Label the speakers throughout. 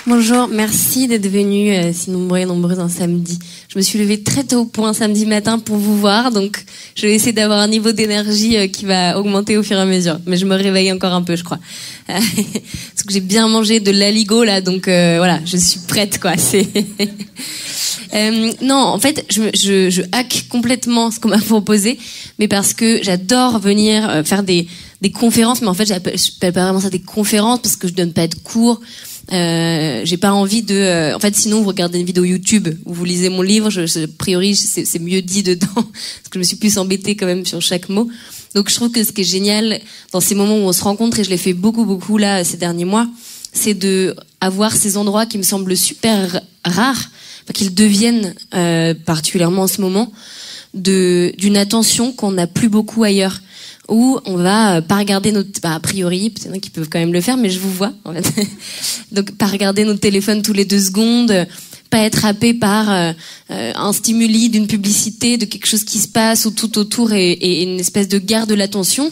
Speaker 1: Bonjour, merci d'être venus si nombreux et nombreuses un samedi. Je me suis levée très tôt pour un samedi matin pour vous voir, donc je vais essayer d'avoir un niveau d'énergie qui va augmenter au fur et à mesure. Mais je me réveille encore un peu, je crois. Parce que j'ai bien mangé de l'aligot là, donc voilà, je suis prête quoi. Non, en fait, je hack complètement ce qu'on m'a proposé, mais parce que j'adore venir faire des conférences, mais en fait, j'appelle pas vraiment ça des conférences parce que je donne pas de cours. J'ai pas envie de. En fait, sinon, vous regardez une vidéo YouTube ou vous lisez mon livre. A priori, c'est mieux dit dedans parce que je me suis plus embêtée quand même sur chaque mot. Donc, je trouve que ce qui est génial dans ces moments où on se rencontre, et je l'ai fait beaucoup là ces derniers mois, c'est de avoir ces endroits qui me semblent super rares, qu'ils deviennent particulièrement en ce moment, d'une attention qu'on n'a plus beaucoup ailleurs. Où on va pas regarder a priori, peut-être qu'ils peuvent quand même le faire, mais je vous vois, en fait. Donc, pas regarder notre téléphone tous les 2 secondes, pas être happé par un stimuli d'une publicité, de quelque chose qui se passe ou tout autour et une espèce de guerre de l'attention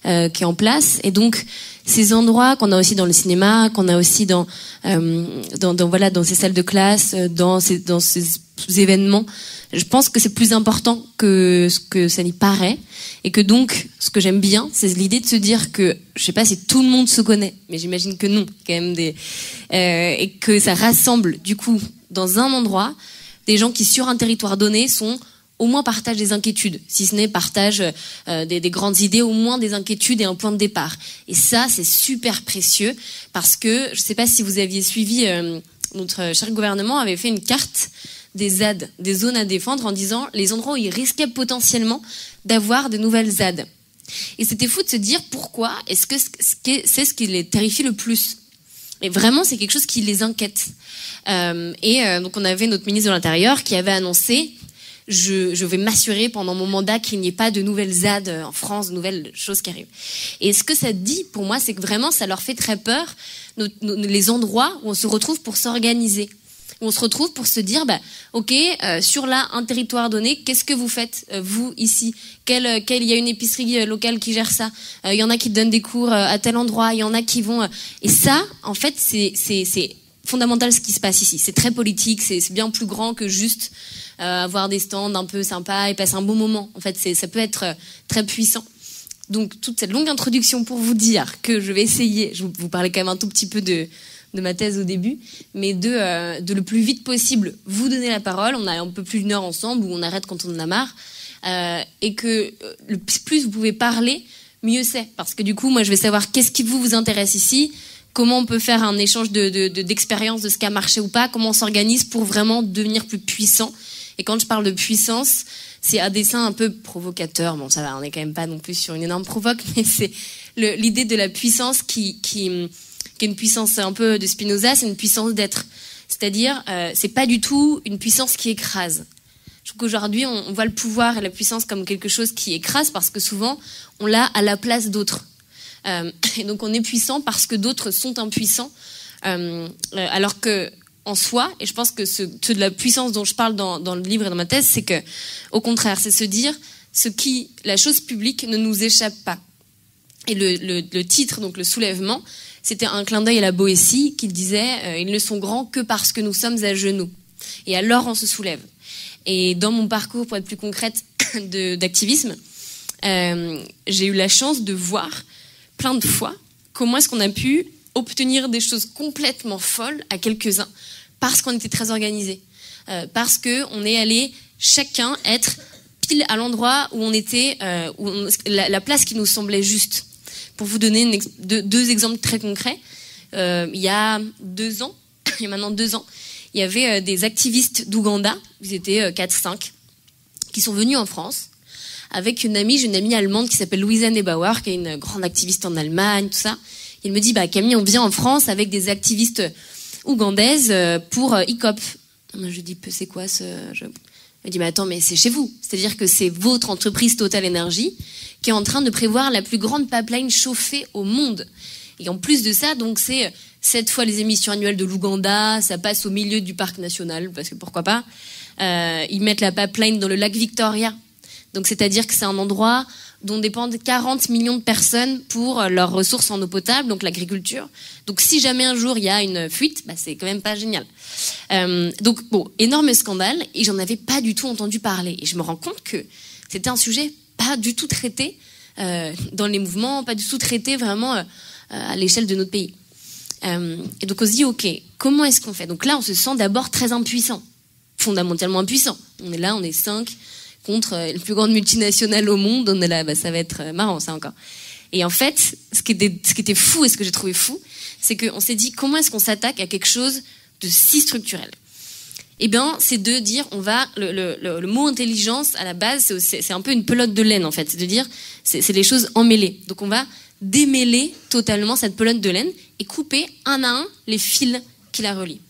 Speaker 1: qui est en place. Et donc, ces endroits qu'on a aussi dans le cinéma, qu'on a aussi dans ces salles de classe, dans ces événements, je pense que c'est plus important que ce que ça n'y paraît. Et que donc, ce que j'aime bien, c'est l'idée de se dire que, je sais pas si tout le monde se connaît, mais j'imagine que non, quand même et que ça rassemble, du coup, dans un endroit, des gens qui, sur un territoire donné, au moins partagent des inquiétudes. Si ce n'est partagent des grandes idées, au moins des inquiétudes et un point de départ. Et ça, c'est super précieux, parce que, je sais pas si vous aviez suivi, notre cher gouvernement avait fait une carte des ZAD, des zones à défendre, en disant les endroits où il risquait potentiellement d'avoir de nouvelles ZAD. Et c'était fou de se dire pourquoi est-ce que c'est ce qui les terrifie le plus. Et vraiment, c'est quelque chose qui les inquiète. Donc on avait notre ministre de l'Intérieur qui avait annoncé je vais m'assurer pendant mon mandat qu'il n'y ait pas de nouvelles ZAD en France, de nouvelles choses qui arrivent. Et ce que ça dit pour moi, c'est que vraiment ça leur fait très peur, les endroits où on se retrouve pour s'organiser. On se retrouve pour se dire, ok, sur là, un territoire donné, qu'est-ce que vous faites, vous, ici? Il y a une épicerie locale qui gère ça. Il y en a qui donnent des cours à tel endroit. Il y en a qui vont... Et ça, en fait, c'est fondamental ce qui se passe ici. C'est très politique, c'est bien plus grand que juste avoir des stands un peu sympas et passer un bon moment. En fait, ça peut être très puissant. Donc, toute cette longue introduction pour vous dire que je vais essayer, je vous parlais quand même un tout petit peu de ma thèse au début, mais de le plus vite possible vous donner la parole. On a un peu plus d'1 heure ensemble, où on arrête quand on en a marre, et que le plus vous pouvez parler, mieux c'est. Parce que du coup, moi, je vais savoir qu'est-ce qui vous intéresse ici, comment on peut faire un échange d'expérience de ce qui a marché ou pas, comment on s'organise pour vraiment devenir plus puissant. Et quand je parle de puissance, c'est à dessein un peu provocateur. Bon, ça va, on n'est quand même pas non plus sur une énorme provoque, mais c'est l'idée de la puissance qui est une puissance un peu de Spinoza, c'est une puissance d'être. C'est-à-dire, c'est pas du tout une puissance qui écrase. Je trouve qu'aujourd'hui, on voit le pouvoir et la puissance comme quelque chose qui écrase parce que souvent, on l'a à la place d'autres. Et donc, on est puissant parce que d'autres sont impuissants. Alors que, en soi, et je pense que de la puissance dont je parle dans le livre et dans ma thèse, c'est que, au contraire, c'est se dire la chose publique ne nous échappe pas. Et le titre, donc le soulèvement, c'était un clin d'œil à la Boétie qui disait ils ne sont grands que parce que nous sommes à genoux. Et alors on se soulève. Et dans mon parcours, pour être plus concrète, d'activisme, j'ai eu la chance de voir plein de fois comment est-ce qu'on a pu obtenir des choses complètement folles à quelques-uns parce qu'on était très organisés. Parce qu'on est allé chacun être pile à l'endroit où on était, la place qui nous semblait juste. Pour vous donner 2 exemples très concrets, il y a maintenant 2 ans, il y avait des activistes d'Ouganda, ils étaient 4-5, qui sont venus en France avec une amie allemande qui s'appelle Luisa Neubauer, qui est une grande activiste en Allemagne, tout ça. Il me dit, Camille, on vient en France avec des activistes ougandaises pour ICOP. Je dis, c'est quoi ce... Elle me dit, attends, mais c'est chez vous. C'est-à-dire que c'est votre entreprise Total Energy qui est en train de prévoir la plus grande pipeline chauffée au monde. Et en plus de ça, donc c'est 7 fois les émissions annuelles de l'Ouganda, ça passe au milieu du parc national, parce que pourquoi pas. Ils mettent la pipeline dans le lac Victoria. Donc c'est-à-dire que c'est un endroit dont dépendent 40 millions de personnes pour leurs ressources en eau potable, donc l'agriculture. Donc si jamais un jour il y a une fuite, c'est quand même pas génial. Donc bon, énorme scandale, et j'en avais pas du tout entendu parler. Et je me rends compte que c'était un sujet pas du tout traité dans les mouvements, pas du tout traité vraiment à l'échelle de notre pays. Et donc on se dit, ok, comment est-ce qu'on fait? Donc là, on se sent d'abord très impuissant, fondamentalement impuissant. On est là, on est 5 contre les plus grandes multinationales au monde. On est là, ça va être marrant ça encore. Et en fait, ce qui était fou et ce que j'ai trouvé fou, c'est qu'on s'est dit, comment est-ce qu'on s'attaque à quelque chose de si structurel? Eh bien, c'est de dire, le mot intelligence, à la base, c'est un peu une pelote de laine, en fait. C'est de dire, c'est les choses emmêlées. Donc on va démêler totalement cette pelote de laine et couper un à un les fils qui la relient.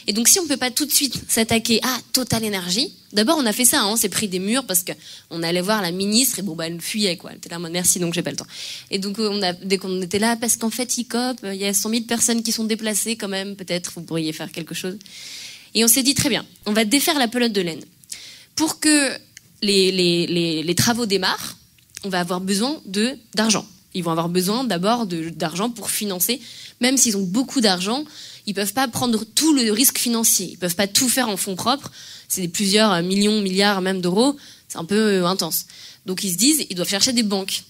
Speaker 1: Et donc si on peut pas tout de suite s'attaquer à Total Energy, d'abord on a fait ça, on s'est pris des murs parce que on allait voir la ministre et elle fuyait quoi, elle était là en mode merci donc j'ai pas le temps. Et donc dès qu'on était là, parce qu'en fait ICOP, il y a 100 000 personnes qui sont déplacées quand même, peut-être vous pourriez faire quelque chose. Et on s'est dit très bien, on va défaire la pelote de laine. Pour que les travaux démarrent, on va avoir besoin d'argent. Ils vont avoir besoin d'abord d'argent pour financer, même s'ils ont beaucoup d'argent, ils peuvent pas prendre tout le risque financier. Ils peuvent pas tout faire en fonds propres. C'est plusieurs millions, milliards même d'euros. C'est un peu intense. Donc ils se disent, ils doivent chercher des banques.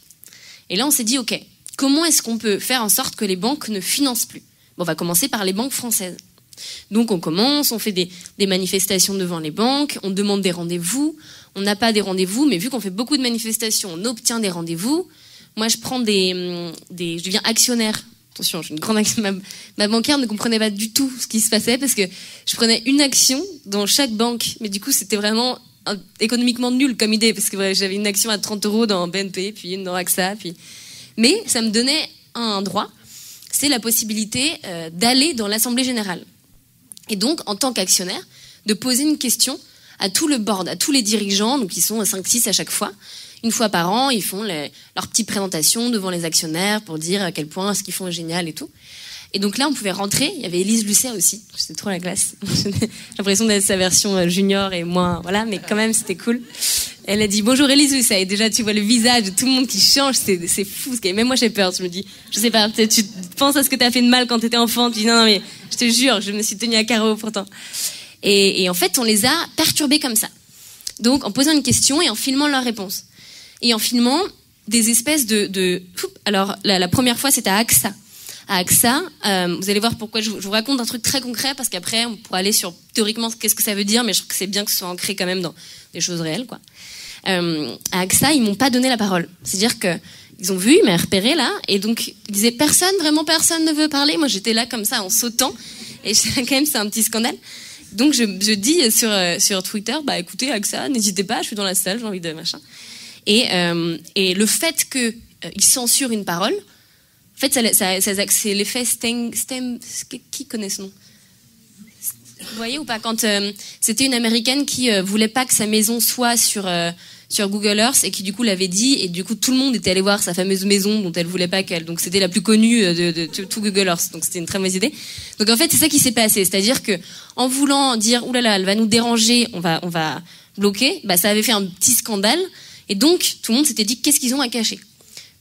Speaker 1: Et là, on s'est dit, ok, comment est-ce qu'on peut faire en sorte que les banques ne financent plus? On va commencer par les banques françaises. Donc on commence, on fait des manifestations devant les banques, on demande des rendez-vous. On n'a pas des rendez-vous, mais vu qu'on fait beaucoup de manifestations, on obtient des rendez-vous. Moi, je prends je deviens actionnaire. Attention, je suis une grande actionnaire. Ma banquière ne comprenait pas du tout ce qui se passait parce que je prenais une action dans chaque banque. Mais du coup, c'était vraiment économiquement nul comme idée parce que j'avais une action à 30 € dans BNP, puis une dans AXA. Mais ça me donnait un droit. C'est la possibilité d'aller dans l'Assemblée générale. Et donc, en tant qu'actionnaire, de poser une question à tout le board, à tous les dirigeants, donc ils sont 5-6 à chaque fois. Une fois par an, ils font leur petite présentation devant les actionnaires pour dire à quel point ce qu'ils font est génial et tout. Et donc là, on pouvait rentrer. Il y avait Élise Lucet aussi. C'était trop la classe. J'ai l'impression d'être sa version junior et moins, voilà, mais quand même, c'était cool. Elle a dit bonjour Élise Lucet. Et déjà, tu vois le visage de tout le monde qui change. C'est fou. Même moi, j'ai peur. Je me dis, je sais pas, peut-être tu penses à ce que t'as fait de mal quand t'étais enfant. Tu dis non, mais je te jure, je me suis tenue à carreau pourtant. Et en fait, on les a perturbés comme ça. Donc, en posant une question et en filmant leur réponse. Et en filmant des espèces Alors, la première fois, c'était à AXA. À AXA, vous allez voir pourquoi je vous raconte un truc très concret, parce qu'après, on pourra aller sur, théoriquement, qu'est-ce que ça veut dire, mais je trouve que c'est bien que ce soit ancré quand même dans des choses réelles, quoi. À AXA, ils m'ont pas donné la parole. C'est-à-dire que ils ont vu, ils m'ont repéré là, et donc, ils disaient, vraiment personne ne veut parler. Moi, j'étais là comme ça, en sautant, et quand même, c'est un petit scandale. Donc, je dis sur Twitter, écoutez, AXA, n'hésitez pas, je suis dans la salle, j'ai envie de machin. Et le fait qu'ils censurent une parole, en fait, c'est l'effet qui connaît ce nom? Vous voyez ou pas? Quand c'était une Américaine qui voulait pas que sa maison soit sur Google Earth et qui du coup l'avait dit, et du coup tout le monde était allé voir sa fameuse maison dont elle voulait pas qu'elle. Donc c'était la plus connue de tout Google Earth. Donc c'était une très mauvaise idée. Donc en fait c'est ça qui s'est passé, c'est-à-dire que en voulant dire oulala, elle va nous déranger, on va bloquer, ça avait fait un petit scandale. Et donc, tout le monde s'était dit, qu'est-ce qu'ils ont à cacher?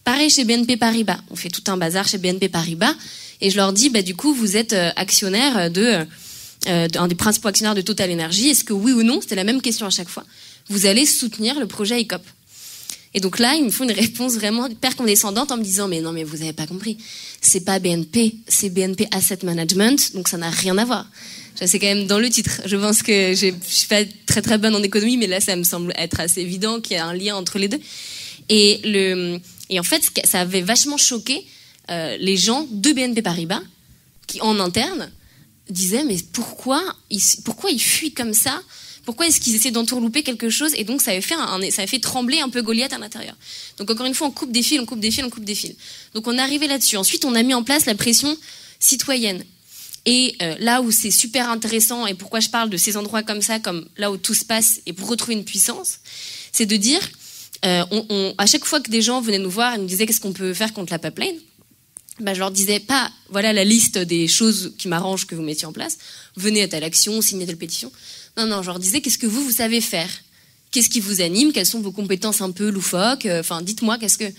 Speaker 1: Pareil chez BNP Paribas. On fait tout un bazar chez BNP Paribas. Et je leur dis, du coup, vous êtes actionnaire un des principaux actionnaires de Total Energy. Est-ce que oui ou non, c'était la même question à chaque fois, vous allez soutenir le projet ICOP? Et donc là, ils me font une réponse vraiment hyper condescendante en me disant, mais non, mais vous avez pas compris. C'est pas BNP, c'est BNP Asset Management, donc ça n'a rien à voir. C'est quand même dans le titre. Je pense que je suis pas très très bonne en économie, mais là, ça me semble être assez évident qu'il y a un lien entre les deux. Et en fait, ça avait vachement choqué les gens de BNP Paribas qui, en interne, disaient mais pourquoi ils fuient comme ça? Pourquoi est-ce qu'ils essaient d'entourlouper quelque chose? Et donc ça avait fait trembler un peu Goliath à l'intérieur. Donc encore une fois, on coupe des fils. Donc on est arrivé là-dessus. Ensuite, on a mis en place la pression citoyenne. Et là où c'est super intéressant, et pourquoi je parle de ces endroits comme ça, comme là où tout se passe, et pour retrouver une puissance, c'est de dire, à chaque fois que des gens venaient nous voir et nous disaient qu'est-ce qu'on peut faire contre la pipeline, je leur disais pas, voilà la liste des choses qui m'arrangent que vous mettiez en place, venez à telle action, signez telle pétition. Non, je leur disais qu'est-ce que vous savez faire Qu'est-ce qui vous anime? Quelles sont vos compétences un peu loufoques? Enfin, dites-moi, qu'est-ce que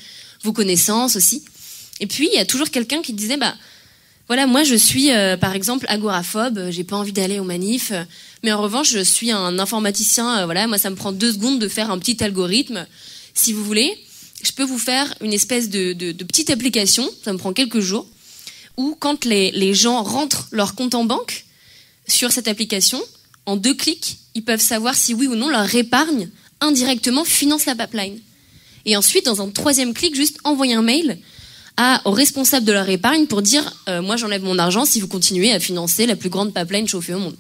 Speaker 1: vos connaissances aussi? Et puis, il y a toujours quelqu'un qui disait, voilà, moi je suis par exemple agoraphobe, j'ai pas envie d'aller aux manifs, mais en revanche je suis un informaticien, voilà, moi ça me prend 2 secondes de faire un petit algorithme. Si vous voulez, je peux vous faire une espèce de petite application, ça me prend quelques jours, où quand les gens rentrent leur compte en banque sur cette application, en 2 clics, ils peuvent savoir si oui ou non leur épargne indirectement finance la pipeline. Et ensuite, dans un 3e clic, juste envoyer un mail au responsable de leur épargne pour dire moi j'enlève mon argent si vous continuez à financer la plus grande pipeline chauffée au monde.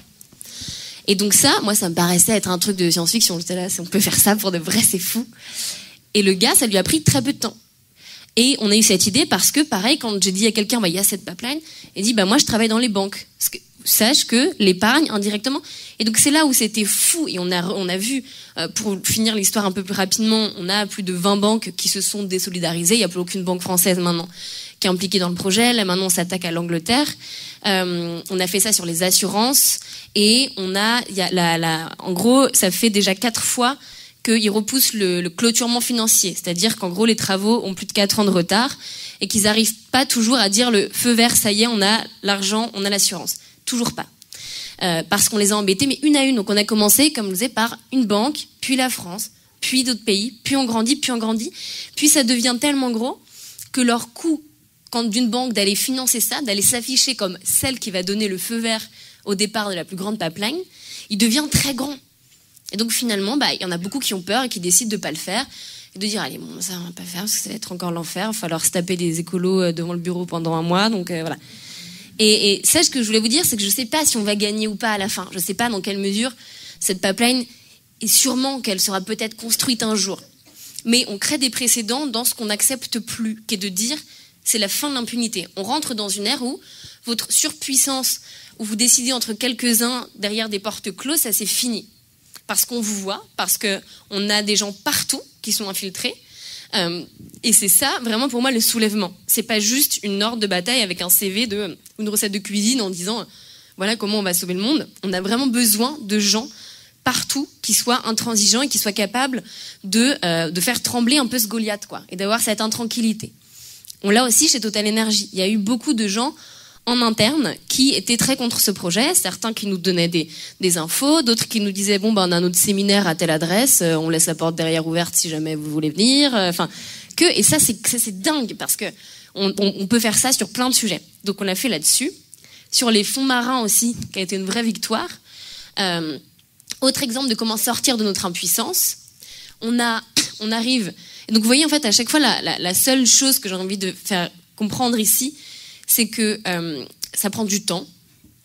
Speaker 1: Et donc ça, moi ça me paraissait être un truc de science-fiction. J'étais là, si on peut faire ça pour de vrai, c'est fou. Et le gars, ça lui a pris très peu de temps. Et on a eu cette idée parce que, pareil, quand j'ai dit à quelqu'un, il y a cette pipeline, il dit, moi je travaille dans les banques. Parce que, sache que l'épargne indirectement. Et donc c'est là où c'était fou. Et on a vu, pour finir l'histoire un peu plus rapidement, on a plus de 20 banques qui se sont désolidarisées. Il n'y a plus aucune banque française maintenant qui est impliquée dans le projet. Là maintenant on s'attaque à l'Angleterre. On a fait ça sur les assurances. Et en gros, ça fait déjà 4 fois qu'ils repoussent le clôturement financier. C'est-à-dire qu'en gros, les travaux ont plus de 4 ans de retard et qu'ils n'arrivent pas toujours à dire le feu vert, ça y est, on a l'argent, on a l'assurance. Toujours pas. Parce qu'on les a embêtés, mais une à une. Donc on a commencé, comme je disais, par une banque, puis la France, puis d'autres pays, puis on grandit, puis ça devient tellement gros que leur coût, quand d'une banque d'aller financer ça, d'aller s'afficher comme celle qui va donner le feu vert au départ de la plus grande pipeline, il devient très grand. Et donc finalement, il y en a beaucoup qui ont peur et qui décident de pas le faire et de dire allez ça on va pas faire parce que ça va être encore l'enfer, il va falloir se taper des écolos devant le bureau pendant un mois, donc voilà. Et ça, ce que je voulais vous dire, c'est que je sais pas si on va gagner ou pas à la fin. Je sais pas dans quelle mesure cette pipeline, et sûrement qu'elle sera peut-être construite un jour. Mais on crée des précédents dans ce qu'on n'accepte plus, qui est de dire c'est la fin de l'impunité. On rentre dans une ère où votre surpuissance, où vous décidez entre quelques-uns derrière des portes closes, ça c'est fini. Parce qu'on vous voit, parce qu'on a des gens partout qui sont infiltrés. Et c'est ça, vraiment, pour moi, le soulèvement. C'est pas juste une ordre de bataille avec un CV une recette de cuisine en disant voilà comment on va sauver le monde. On a vraiment besoin de gens partout qui soient intransigeants et qui soient capables de faire trembler un peu ce Goliath, quoi, et d'avoir cette intranquillité. On l'a aussi chez Total Energy. Il y a eu beaucoup de gens en interne qui étaient très contre ce projet, certains qui nous donnaient des infos, d'autres qui nous disaient on a notre séminaire à telle adresse, on laisse la porte derrière ouverte si jamais vous voulez venir, et ça c'est dingue parce que on peut faire ça sur plein de sujets. Donc on l'a fait là-dessus, sur les fonds marins aussi, qui a été une vraie victoire. Autre exemple de comment sortir de notre impuissance, on arrive. Et donc vous voyez en fait à chaque fois la seule chose que j'ai envie de faire comprendre ici, c'est que ça prend du temps.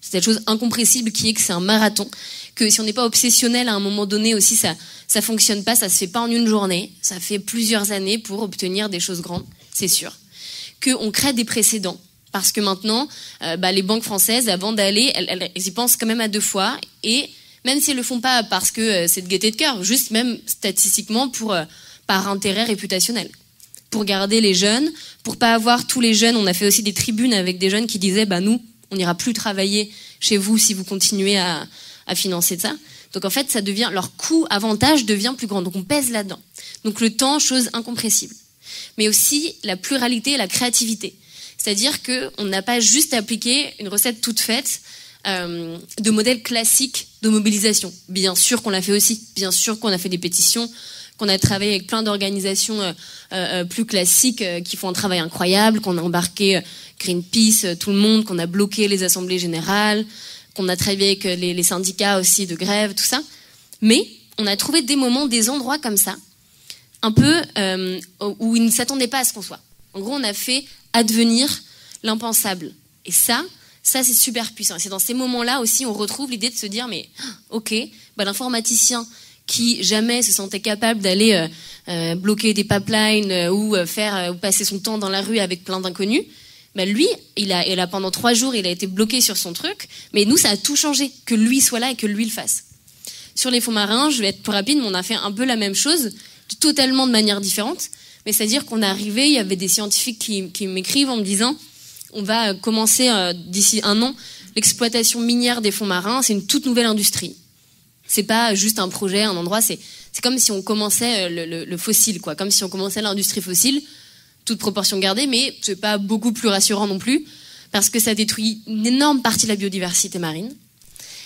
Speaker 1: C'est cette chose incompressible qui est que c'est un marathon. Que si on n'est pas obsessionnel à un moment donné aussi, ça fonctionne pas, ça se fait pas en une journée. Ça fait plusieurs années pour obtenir des choses grandes, c'est sûr. Qu'on crée des précédents. Parce que maintenant, les banques françaises, avant d'aller, elles y pensent quand même à 2 fois. Et même si elles le font pas parce que c'est de gaieté de cœur, juste même statistiquement par intérêt réputationnel. Pour garder les jeunes, pour pas avoir tous les jeunes. On a fait aussi des tribunes avec des jeunes qui disaient nous, on n'ira plus travailler chez vous si vous continuez à financer ça. Donc en fait, ça devient, leur coût-avantage devient plus grand. Donc on pèse là-dedans. Donc le temps, chose incompressible. Mais aussi la pluralité et la créativité. C'est-à-dire qu'on n'a pas juste appliqué une recette toute faite de modèle classique de mobilisation. Bien sûr qu'on l'a fait aussi. Bien sûr qu'on a fait des pétitions, qu'on a travaillé avec plein d'organisations plus classiques qui font un travail incroyable, qu'on a embarqué Greenpeace, tout le monde, qu'on a bloqué les assemblées générales, qu'on a travaillé avec les syndicats aussi de grève, tout ça. Mais on a trouvé des moments, des endroits comme ça, un peu où ils ne s'attendaient pas à ce qu'on soit. En gros, on a fait advenir l'impensable. Et ça c'est super puissant. C'est dans ces moments-là aussi, on retrouve l'idée de se dire, mais ok, l'informaticien qui jamais se sentait capable d'aller bloquer des pipelines ou passer son temps dans la rue avec plein d'inconnus, lui, il a pendant 3 jours, il a été bloqué sur son truc, mais nous, ça a tout changé, que lui soit là et que lui le fasse. Sur les fonds marins, je vais être plus rapide, mais on a fait un peu la même chose, totalement de manière différente, mais c'est-à-dire qu'on est arrivé, il y avait des scientifiques qui m'écrivent en me disant, on va commencer d'ici 1 an, l'exploitation minière des fonds marins, c'est une toute nouvelle industrie. C'est pas juste un projet, un endroit, c'est c'est comme si on commençait le fossile, quoi. Comme si on commençait l'industrie fossile, toute proportion gardée, mais c'est pas beaucoup plus rassurant non plus, parce que ça détruit une énorme partie de la biodiversité marine,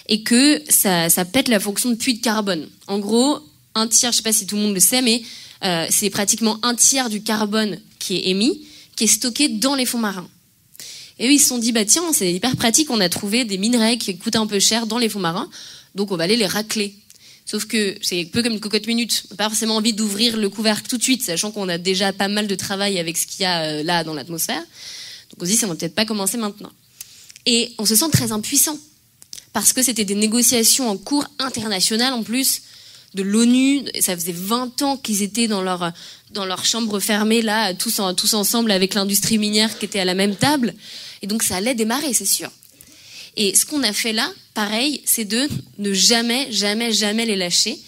Speaker 1: et que ça pète la fonction de puits de carbone. En gros, un tiers, je sais pas si tout le monde le sait, mais c'est pratiquement un tiers du carbone qui est émis, qui est stocké dans les fonds marins. Et eux, ils se sont dit, bah tiens, c'est hyper pratique, on a trouvé des minerais qui coûtent un peu cher dans les fonds marins, donc on va aller les racler. Sauf que c'est un peu comme une cocotte minute. On n'a pas forcément envie d'ouvrir le couvercle tout de suite, sachant qu'on a déjà pas mal de travail avec ce qu'il y a là dans l'atmosphère. Donc on se dit, ça ne va peut-être pas commencer maintenant. Et on se sent très impuissant, parce que c'était des négociations en cours internationales en plus, de l'ONU. Ça faisait 20 ans qu'ils étaient dans leur chambre fermée, là, tous ensemble avec l'industrie minière qui était à la même table. Et donc ça allait démarrer, c'est sûr. Et ce qu'on a fait là, pareil, c'est de ne jamais les lâcher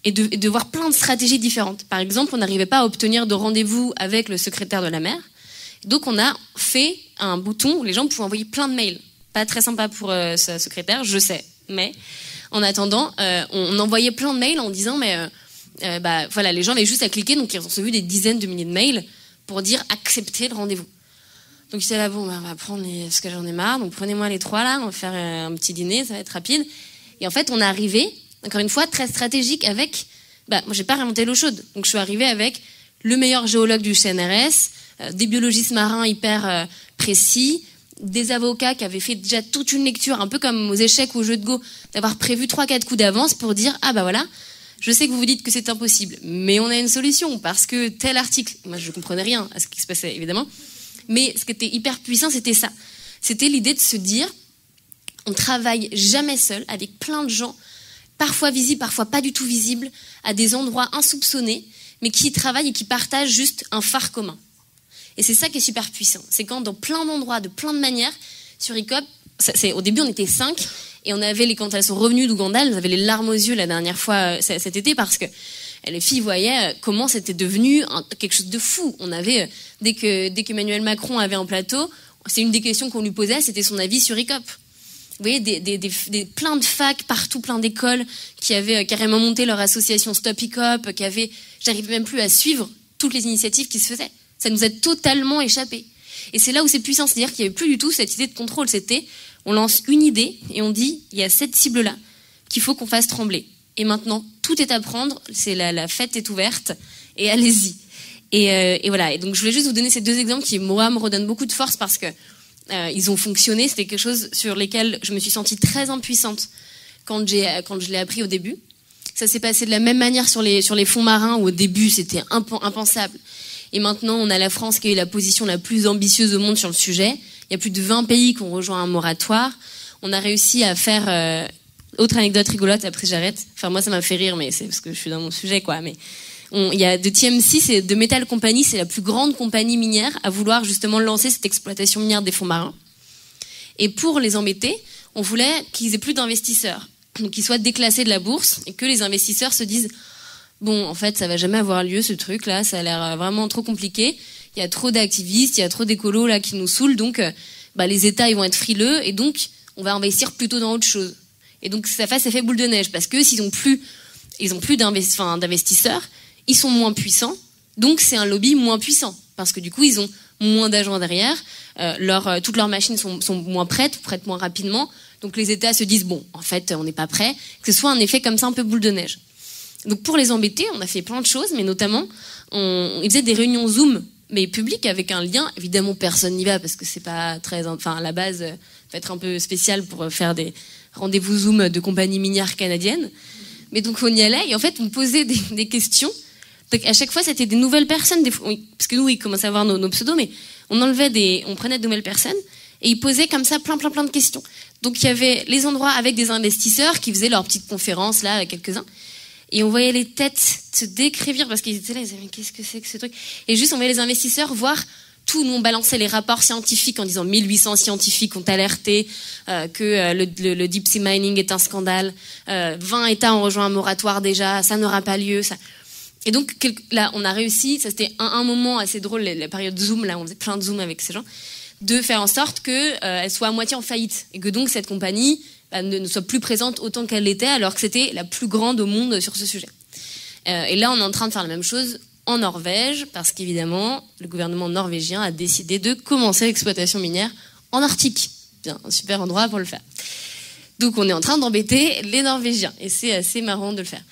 Speaker 1: et de voir plein de stratégies différentes. Par exemple, on n'arrivait pas à obtenir de rendez-vous avec le secrétaire de la mer. Donc on a fait un bouton où les gens pouvaient envoyer plein de mails. Pas très sympa pour ce secrétaire, je sais. Mais en attendant, on envoyait plein de mails en disant voilà, les gens avaient juste à cliquer, donc ils ont reçu des dizaines de milliers de mails pour dire accepter le rendez-vous. Donc j'étais là, on va prendre parce que j'en ai marre, donc prenez-moi les 3 là, on va faire un petit dîner, ça va être rapide. Et en fait, on est arrivé, encore une fois, très stratégique avec, moi j'ai pas remonté l'eau chaude, donc je suis arrivée avec le meilleur géologue du CNRS, des biologistes marins hyper précis, des avocats qui avaient fait déjà toute une lecture, un peu comme aux échecs ou aux jeux de Go, d'avoir prévu 3-4 coups d'avance pour dire, voilà, je sais que vous vous dites que c'est impossible, mais on a une solution, parce que tel article, moi je comprenais rien à ce qui se passait évidemment, mais ce qui était hyper puissant, c'était ça. C'était l'idée de se dire, on travaille jamais seul, avec plein de gens, parfois visibles, parfois pas du tout visibles, à des endroits insoupçonnés, mais qui travaillent et qui partagent juste un phare commun. Et c'est ça qui est super puissant. C'est quand dans plein d'endroits, de plein de manières, sur ICOP, au début on était 5, et on avait, quand elles sont revenues d'Ouganda, elles avaient les larmes aux yeux la dernière fois cet été, parce que les filles voyaient comment c'était devenu quelque chose de fou. On avait, dès qu'Emmanuel Macron avait un plateau, c'est une des questions qu'on lui posait, c'était son avis sur ICOP. Vous voyez, plein de facs partout, plein d'écoles qui avaient carrément monté leur association Stop ICOP, j'arrivais même plus à suivre toutes les initiatives qui se faisaient. Ça nous a totalement échappé. Et c'est là où c'est puissant, c'est-à-dire qu'il n'y avait plus du tout cette idée de contrôle. C'était, on lance une idée et on dit, il y a cette cible-là qu'il faut qu'on fasse trembler. Et maintenant, tout est à prendre, c'est la fête est ouverte, et allez-y. Et voilà. Et donc, je voulais juste vous donner ces 2 exemples qui, moi, me redonnent beaucoup de force parce que ils ont fonctionné. C'était quelque chose sur lesquels je me suis sentie très impuissante quand je l'ai appris au début. Ça s'est passé de la même manière sur les fonds marins où au début, c'était impensable. Et maintenant, on a la France qui a eu la position la plus ambitieuse au monde sur le sujet. Il y a plus de 20 pays qui ont rejoint un moratoire. On a réussi à faire... autre anecdote rigolote, après j'arrête. Enfin, moi, ça m'a fait rire, mais c'est parce que je suis dans mon sujet, quoi. Mais il y a de TMC, c'est de Metal Company, c'est la plus grande compagnie minière à vouloir justement lancer cette exploitation minière des fonds marins. Et pour les embêter, on voulait qu'ils aient plus d'investisseurs. Donc, qu'ils soient déclassés de la bourse et que les investisseurs se disent bon, en fait, ça va jamais avoir lieu, ce truc-là, ça a l'air vraiment trop compliqué. Il y a trop d'activistes, il y a trop d'écolos, là, qui nous saoulent. Donc, les États, ils vont être frileux et donc, on va investir plutôt dans autre chose. Et donc, ça fait effet boule de neige parce que s'ils ont plus d'investisseurs, ils sont moins puissants. Donc, c'est un lobby moins puissant parce que du coup, ils ont moins d'agents derrière. Toutes leurs machines sont moins prêtes moins rapidement. Donc, les États se disent bon, en fait, on n'est pas prêts. Que ce soit un effet comme ça, un peu boule de neige. Donc, pour les embêter, on a fait plein de choses, mais notamment, ils faisaient des réunions Zoom, mais publiques avec un lien. Évidemment, personne n'y va parce que c'est pas très, à la base, ça va être un peu spécial pour faire des rendez-vous Zoom de compagnies minières canadiennes. Mais donc, on y allait et en fait, on posait des questions. Donc, à chaque fois, c'était des nouvelles personnes, parce que nous, ils commençaient à avoir nos pseudos, mais on prenait de nouvelles personnes et ils posaient comme ça plein de questions. Donc, il y avait les endroits avec des investisseurs qui faisaient leurs petites conférences, là, avec quelques-uns. Et on voyait les têtes se décrévir parce qu'ils étaient là, ils disaient mais qu'est-ce que c'est que ce truc? Et juste on voyait les investisseurs voir tout. Nous on balançait les rapports scientifiques en disant 1800 scientifiques ont alerté que le deep sea mining est un scandale. 20 États ont rejoint un moratoire déjà, ça n'aura pas lieu. Ça. Et donc là on a réussi, ça c'était un moment assez drôle, la période Zoom, là on faisait plein de Zoom avec ces gens, de faire en sorte qu'elle soit à moitié en faillite et que donc cette compagnie ne soit plus présente autant qu'elle l'était, alors que c'était la plus grande au monde sur ce sujet. Et là, on est en train de faire la même chose en Norvège, parce qu'évidemment, le gouvernement norvégien a décidé de commencer l'exploitation minière en Arctique. Bien, un super endroit pour le faire. Donc on est en train d'embêter les Norvégiens, et c'est assez marrant de le faire.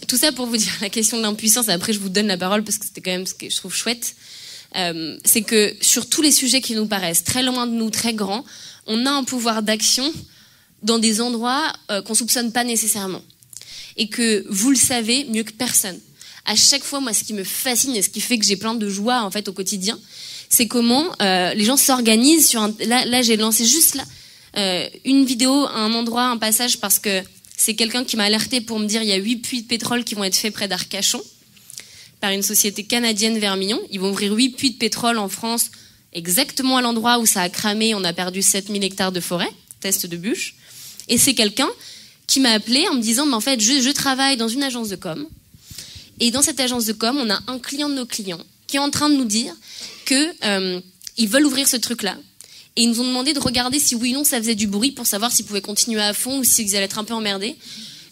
Speaker 1: Tout ça pour vous dire la question de l'impuissance, et après je vous donne la parole, parce que c'était quand même ce que je trouve chouette. C'est que sur tous les sujets qui nous paraissent très loin de nous, très grands, on a un pouvoir d'action dans des endroits qu'on soupçonne pas nécessairement. Et que vous le savez mieux que personne. À chaque fois, moi, ce qui me fascine et ce qui fait que j'ai plein de joie en fait au quotidien, c'est comment les gens s'organisent sur un... Là, j'ai lancé juste là une vidéo, un endroit, un passage, parce que c'est quelqu'un qui m'a alerté pour me dire il y a 8 puits de pétrole qui vont être faits près d'Arcachon par une société canadienne Vermillon. Ils vont ouvrir 8 puits de pétrole en France, exactement à l'endroit où ça a cramé. On a perdu 7000 hectares de forêt, test de bûche. Et c'est quelqu'un qui m'a appelé en me disant mais en fait, je travaille dans une agence de com. Et dans cette agence de com, on a un client de nos clients qui est en train de nous dire que ils veulent ouvrir ce truc-là. Et ils nous ont demandé de regarder si oui ou non ça faisait du bruit pour savoir s'ils pouvaient continuer à fond ou s'ils allaient être un peu emmerdés.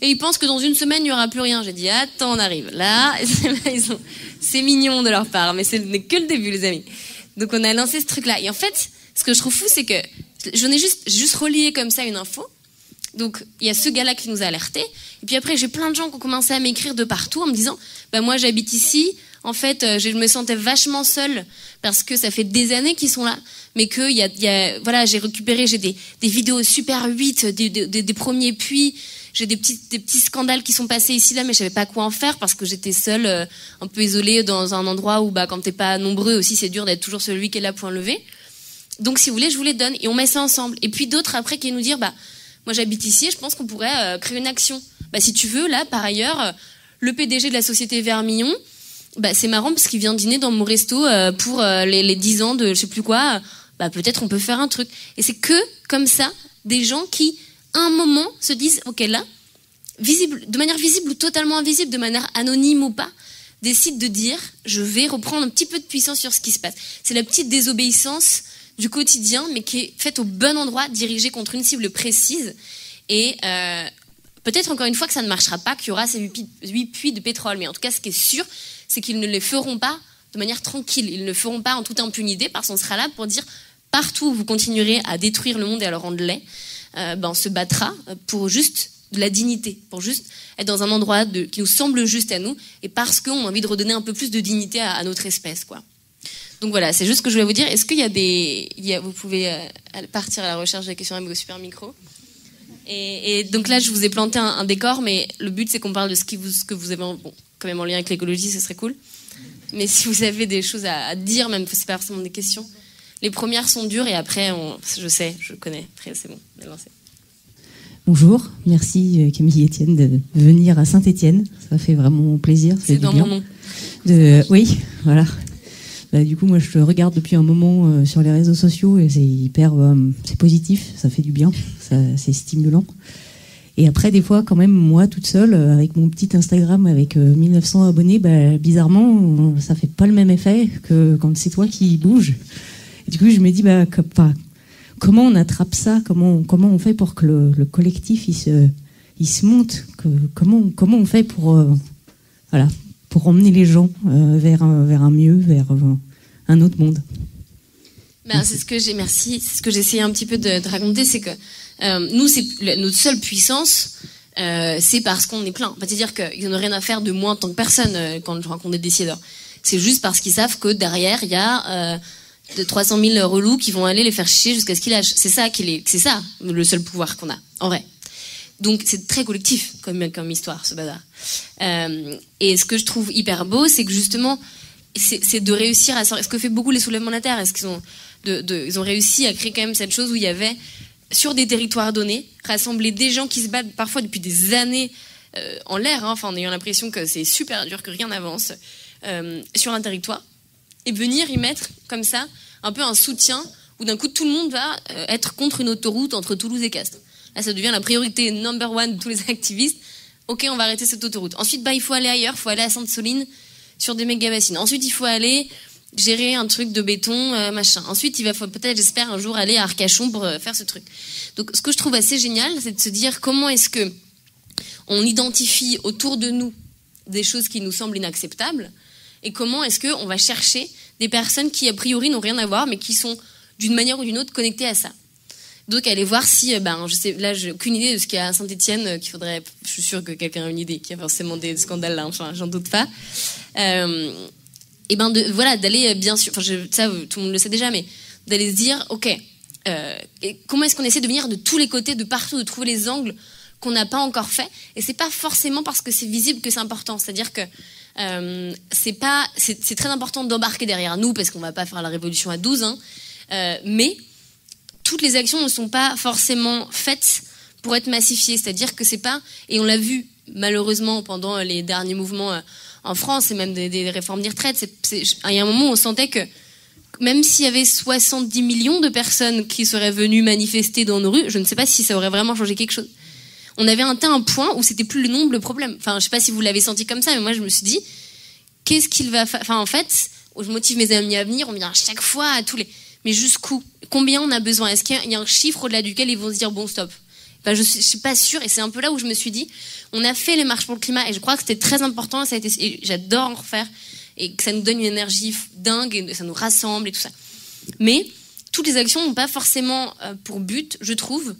Speaker 1: Et ils pensent que dans une semaine, il n'y aura plus rien. J'ai dit, attends, on arrive. Là, c'est mignon de leur part, mais ce n'est que le début, les amis. Donc on a lancé ce truc-là. Et en fait, ce que je trouve fou, c'est que j'ai juste relié comme ça une info. Donc il y a ce gars-là qui nous a alertés. Et puis après, j'ai plein de gens qui ont commencé à m'écrire de partout en me disant, bah moi j'habite ici. En fait, je me sentais vachement seule parce que ça fait des années qu'ils sont là, mais que voilà, j'ai des vidéos Super 8 des premiers puits. J'ai des petits scandales qui sont passés ici là, mais je savais pas quoi en faire parce que j'étais seule, un peu isolée dans un endroit où quand t'es pas nombreux aussi, c'est dur d'être toujours celui qui est là point levé. Donc si vous voulez, je vous les donne et on met ça ensemble. Et puis d'autres après qui nous disent moi j'habite ici, et je pense qu'on pourrait créer une action. Si tu veux, là par ailleurs, le PDG de la société Vermillon, c'est marrant parce qu'il vient dîner dans mon resto pour les 10 ans de je sais plus quoi. Peut-être on peut faire un truc. Et c'est que comme ça, des gens qui à un moment se disent ok là, visible, de manière visible ou totalement invisible, de manière anonyme ou pas, décident de dire je vais reprendre un petit peu de puissance sur ce qui se passe. C'est la petite désobéissance du quotidien, mais qui est faite au bon endroit, dirigée contre une cible précise. Et peut-être encore une fois que ça ne marchera pas, qu'il y aura ces 8 puits de pétrole. Mais en tout cas, ce qui est sûr, c'est qu'ils ne les feront pas de manière tranquille. Ils ne le feront pas en toute impunité, parce qu'on sera là pour dire partout où vous continuerez à détruire le monde et à le rendre laid, on se battra pour juste de la dignité, pour juste être dans un endroit qui nous semble juste à nous, et parce qu'on a envie de redonner un peu plus de dignité à notre espèce, quoi. Donc voilà, c'est juste ce que je voulais vous dire. Est-ce qu'il y a vous pouvez partir à la recherche des questions avec vos super micros. Et donc là, je vous ai planté un décor, mais le but, c'est qu'on parle de ce que vous avez, quand même en lien avec l'écologie, ce serait cool. Mais si vous avez des choses à dire, même si c'est pas forcément des questions, les premières sont dures et après, je connais. Après, c'est bon, on est lancé.
Speaker 2: Bonjour, merci Camille et Étienne de venir à Saint-Étienne. Ça fait vraiment plaisir.
Speaker 1: C'est dans mon nom.
Speaker 2: Oui, voilà. Du coup, moi, je te regarde depuis un moment sur les réseaux sociaux et c'est positif, ça fait du bien, c'est stimulant. Et après, des fois, quand même, moi, toute seule, avec mon petit Instagram avec 1900 abonnés, bizarrement, ça fait pas le même effet que quand c'est toi qui bouge. Et du coup, je me dis, comment on attrape ça, comment on fait pour que le collectif il se monte, comment on fait pour emmener les gens vers un mieux, vers un autre monde.
Speaker 1: C'est ce que j'ai essayé un petit peu de raconter, c'est que nous, c'est notre seule puissance, c'est parce qu'on est plein. C'est-à-dire qu'ils n'ont rien à faire de moi en tant que personne quand je rencontre des décideurs. C'est juste parce qu'ils savent que derrière, il y a de 300 000 relous qui vont aller les faire chier jusqu'à ce qu'ils lâchent. C'est ça le seul pouvoir qu'on a, en vrai. Donc c'est très collectif comme histoire, ce bazar. Et ce que je trouve hyper beau, c'est que justement, c'est de réussir à sortir. Ce que fait beaucoup les soulèvements de la terre, est-ce qu'ils ont ils ont réussi à créer quand même cette chose où il y avait sur des territoires donnés rassembler des gens qui se battent parfois depuis des années en l'air, en ayant l'impression que c'est super dur, que rien n'avance sur un territoire, et venir y mettre comme ça un peu un soutien où d'un coup tout le monde va être contre une autoroute entre Toulouse et Castres. Là, ça devient la priorité number one de tous les activistes. Ok, on va arrêter cette autoroute. Ensuite, il faut aller ailleurs, il faut aller à Sainte-Soline sur des méga-bassines. Ensuite, il faut aller gérer un truc de béton, machin. Ensuite, il va peut-être, j'espère, un jour aller à Arcachon pour faire ce truc. Donc, ce que je trouve assez génial, c'est de se dire comment est-ce que on identifie autour de nous des choses qui nous semblent inacceptables et comment est-ce qu'on va chercher des personnes qui, a priori, n'ont rien à voir, mais qui sont, d'une manière ou d'une autre, connectées à ça. Donc, aller voir si, je sais, là, j'ai aucune idée de ce qu'il y a à Saint-Étienne, qu'il faudrait, je suis sûre que quelqu'un a une idée, qu'il y a forcément des scandales là, enfin, j'en doute pas. D'aller, bien sûr, ça, tout le monde le sait déjà, mais d'aller se dire, ok, comment est-ce qu'on essaie de venir de tous les côtés, de partout, de trouver les angles qu'on n'a pas encore fait, et c'est pas forcément parce que c'est visible que c'est important, c'est-à-dire que c'est très important d'embarquer derrière nous, parce qu'on va pas faire la révolution à 12, mais toutes les actions ne sont pas forcément faites pour être massifiées, c'est-à-dire que c'est pas, et on l'a vu malheureusement pendant les derniers mouvements en France, et même des réformes des retraites, il y a un moment où on sentait que même s'il y avait 70 millions de personnes qui seraient venues manifester dans nos rues, je ne sais pas si ça aurait vraiment changé quelque chose. On avait atteint un point où c'était plus le nombre le problème. Enfin, je sais pas si vous l'avez senti comme ça, mais moi je me suis dit, qu'est-ce qu'il va faire? Enfin, en fait, je motive mes amis à venir, on vient à chaque fois à tous les. Mais jusqu'où? Combien on a besoin? Est-ce qu'il y a un chiffre au-delà duquel ils vont se dire bon stop? Je suis pas sûre, et c'est un peu là où je me suis dit, on a fait les marches pour le climat, et je crois que c'était très important, et j'adore en refaire, et que ça nous donne une énergie dingue, et ça nous rassemble et tout ça. Mais toutes les actions n'ont pas forcément pour but, je trouve.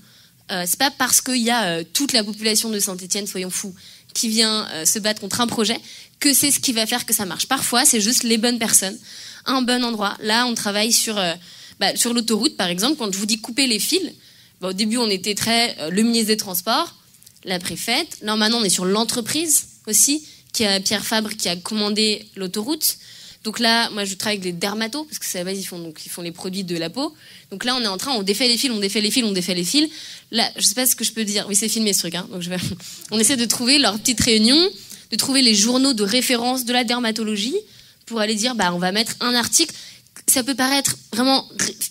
Speaker 1: C'est pas parce qu'il y a toute la population de Saint-Étienne, soyons fous, qui vient se battre contre un projet, que c'est ce qui va faire que ça marche. Parfois, c'est juste les bonnes personnes, un bon endroit. Là, on travaille sur l'autoroute, par exemple, quand je vous dis couper les fils. Au début, on était le ministre des Transports, la préfète. Là, maintenant, on est sur l'entreprise aussi, qui a Pierre Fabre qui a commandé l'autoroute. Donc là, moi, je travaille avec les dermatos, parce que c'est à la base, ils font les produits de la peau. Donc là, on défait les fils. Là, je sais pas ce que je peux dire. Oui, c'est filmé ce truc. Donc on essaie de trouver leur petite réunion, de trouver les journaux de référence de la dermatologie pour aller dire, on va mettre un article. Ça peut paraître vraiment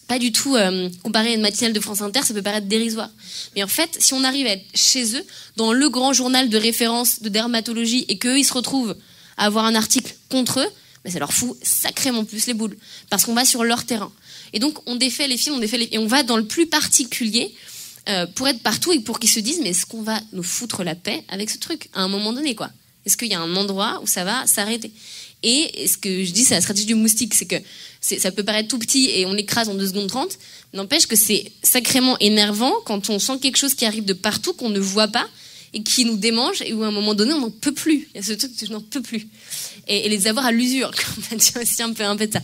Speaker 1: pas du tout comparé à une matinale de France Inter, ça peut paraître dérisoire. Mais en fait, si on arrive à être chez eux, dans le grand journal de référence de dermatologie, et qu'eux, ils se retrouvent à avoir un article contre eux, ça leur fout sacrément plus les boules, parce qu'on va sur leur terrain. Et donc, on défait les fils, et on va dans le plus particulier pour être partout et pour qu'ils se disent, mais est-ce qu'on va nous foutre la paix avec ce truc à un moment donné, quoi? Est-ce qu'il y a un endroit où ça va s'arrêter? Et ce que je dis, c'est la stratégie du moustique, c'est que ça peut paraître tout petit et on l'écrase en 2 secondes 30, n'empêche que c'est sacrément énervant quand on sent quelque chose qui arrive de partout, qu'on ne voit pas, et qui nous démange, et où à un moment donné, on n'en peut plus. Il y a ce truc que je n'en peux plus. Et les avoir à l'usure, on va dire aussi un peu de ça.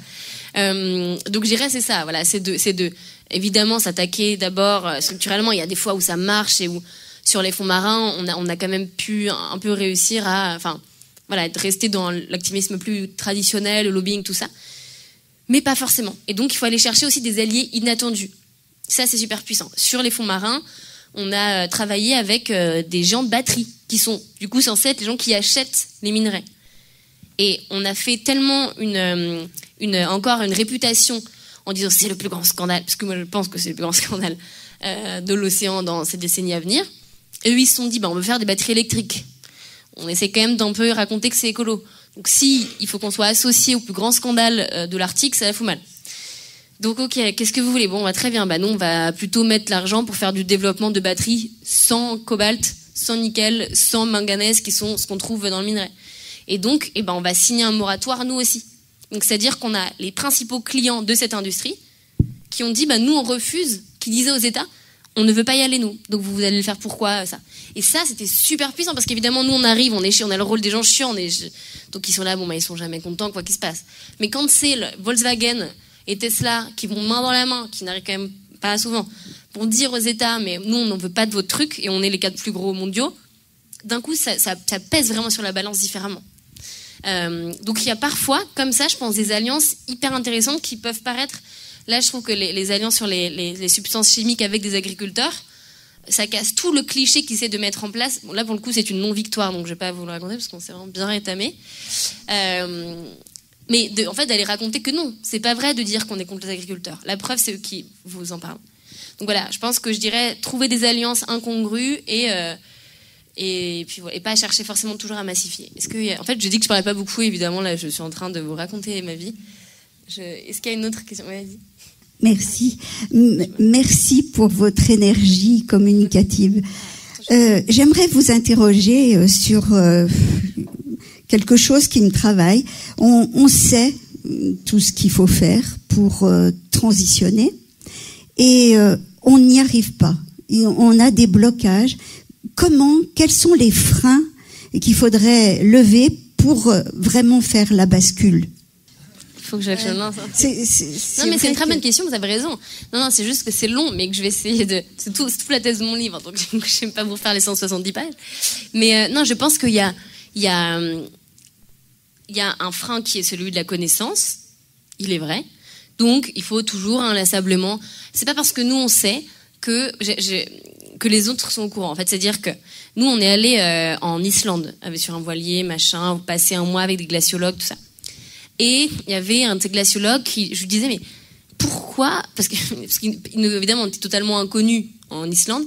Speaker 1: Donc je dirais c'est ça, voilà, c'est de évidemment s'attaquer d'abord structurellement. Il y a des fois où ça marche, et où sur les fonds marins, on a quand même pu un peu réussir à, rester dans l'activisme plus traditionnel, le lobbying, tout ça. Mais pas forcément. Et donc, il faut aller chercher aussi des alliés inattendus. Ça, c'est super puissant. Sur les fonds marins, on a travaillé avec des gens de batterie, qui sont, du coup, censés être les gens qui achètent les minerais. Et on a fait tellement encore une réputation en disant c'est le plus grand scandale, parce que moi, je pense que c'est le plus grand scandale de l'océan dans ces décennies à venir. Et eux, ils se sont dit, on veut faire des batteries électriques. On essaie quand même d'un peu raconter que c'est écolo. Donc si il faut qu'on soit associé au plus grand scandale de l'Arctique, ça la fout mal. Donc ok, qu'est-ce que vous voulez? Bon, très bien. Nous, on va plutôt mettre l'argent pour faire du développement de batteries sans cobalt, sans nickel, sans manganèse, qui sont ce qu'on trouve dans le minerai. Et donc, on va signer un moratoire, nous aussi. Donc c'est-à-dire qu'on a les principaux clients de cette industrie qui ont dit, nous, on refuse, qui disaient aux États, on ne veut pas y aller, nous. Donc vous allez le faire pourquoi, ça? Et ça, c'était super puissant, parce qu'évidemment, nous, on arrive, on a le rôle des gens chiants, donc ils sont là, ils sont jamais contents, quoi qu'il se passe. Mais quand c'est le Volkswagen et Tesla qui vont main dans la main, qui n'arrivent quand même pas souvent, pour dire aux États, mais nous, on n'en veut pas de votre truc, et on est les 4 plus gros mondiaux, d'un coup, ça pèse vraiment sur la balance différemment. Donc il y a parfois, comme ça, je pense, des alliances hyper intéressantes qui peuvent paraître. Là, je trouve que les alliances sur les substances chimiques avec des agriculteurs, ça casse tout le cliché qu'ils essaient de mettre en place. Bon, là, pour le coup, c'est une non-victoire, donc je ne vais pas vous le raconter parce qu'on s'est vraiment bien rétamé. Mais en fait, d'aller raconter que non, c'est pas vrai de dire qu'on est contre les agriculteurs. La preuve, c'est eux qui vous en parlent. Donc voilà, je pense que je dirais trouver des alliances incongrues et pas chercher forcément toujours à massifier. En fait, je dis que je parlais pas beaucoup, évidemment, là, je suis en train de vous raconter ma vie. Est-ce qu'il y a une autre question? Vas-y.
Speaker 3: Merci. Merci pour votre énergie communicative. J'aimerais vous interroger sur quelque chose qui me travaille. On sait tout ce qu'il faut faire pour transitionner et on n'y arrive pas. Et on a des blocages. Quels sont les freins qu'il faudrait lever pour vraiment faire la bascule?
Speaker 1: Il faut que j'actionne. Non, mais c'est une très bonne question, vous avez raison. Non, c'est juste que c'est long, mais que je vais essayer de... C'est toute la thèse de mon livre, donc je n'aime pas vous faire les 170 pages. Mais non, je pense qu'il y a un frein qui est celui de la connaissance, il est vrai. Donc, il faut toujours inlassablement... C'est pas parce que nous, on sait que les autres sont au courant. En fait, c'est-à-dire que nous, on est allés en Islande, sur un voilier, machin, passer un mois avec des glaciologues, tout ça. Et il y avait un de ces glaciologues qui, je lui disais, mais pourquoi, parce qu'évidemment, on était totalement inconnu en Islande,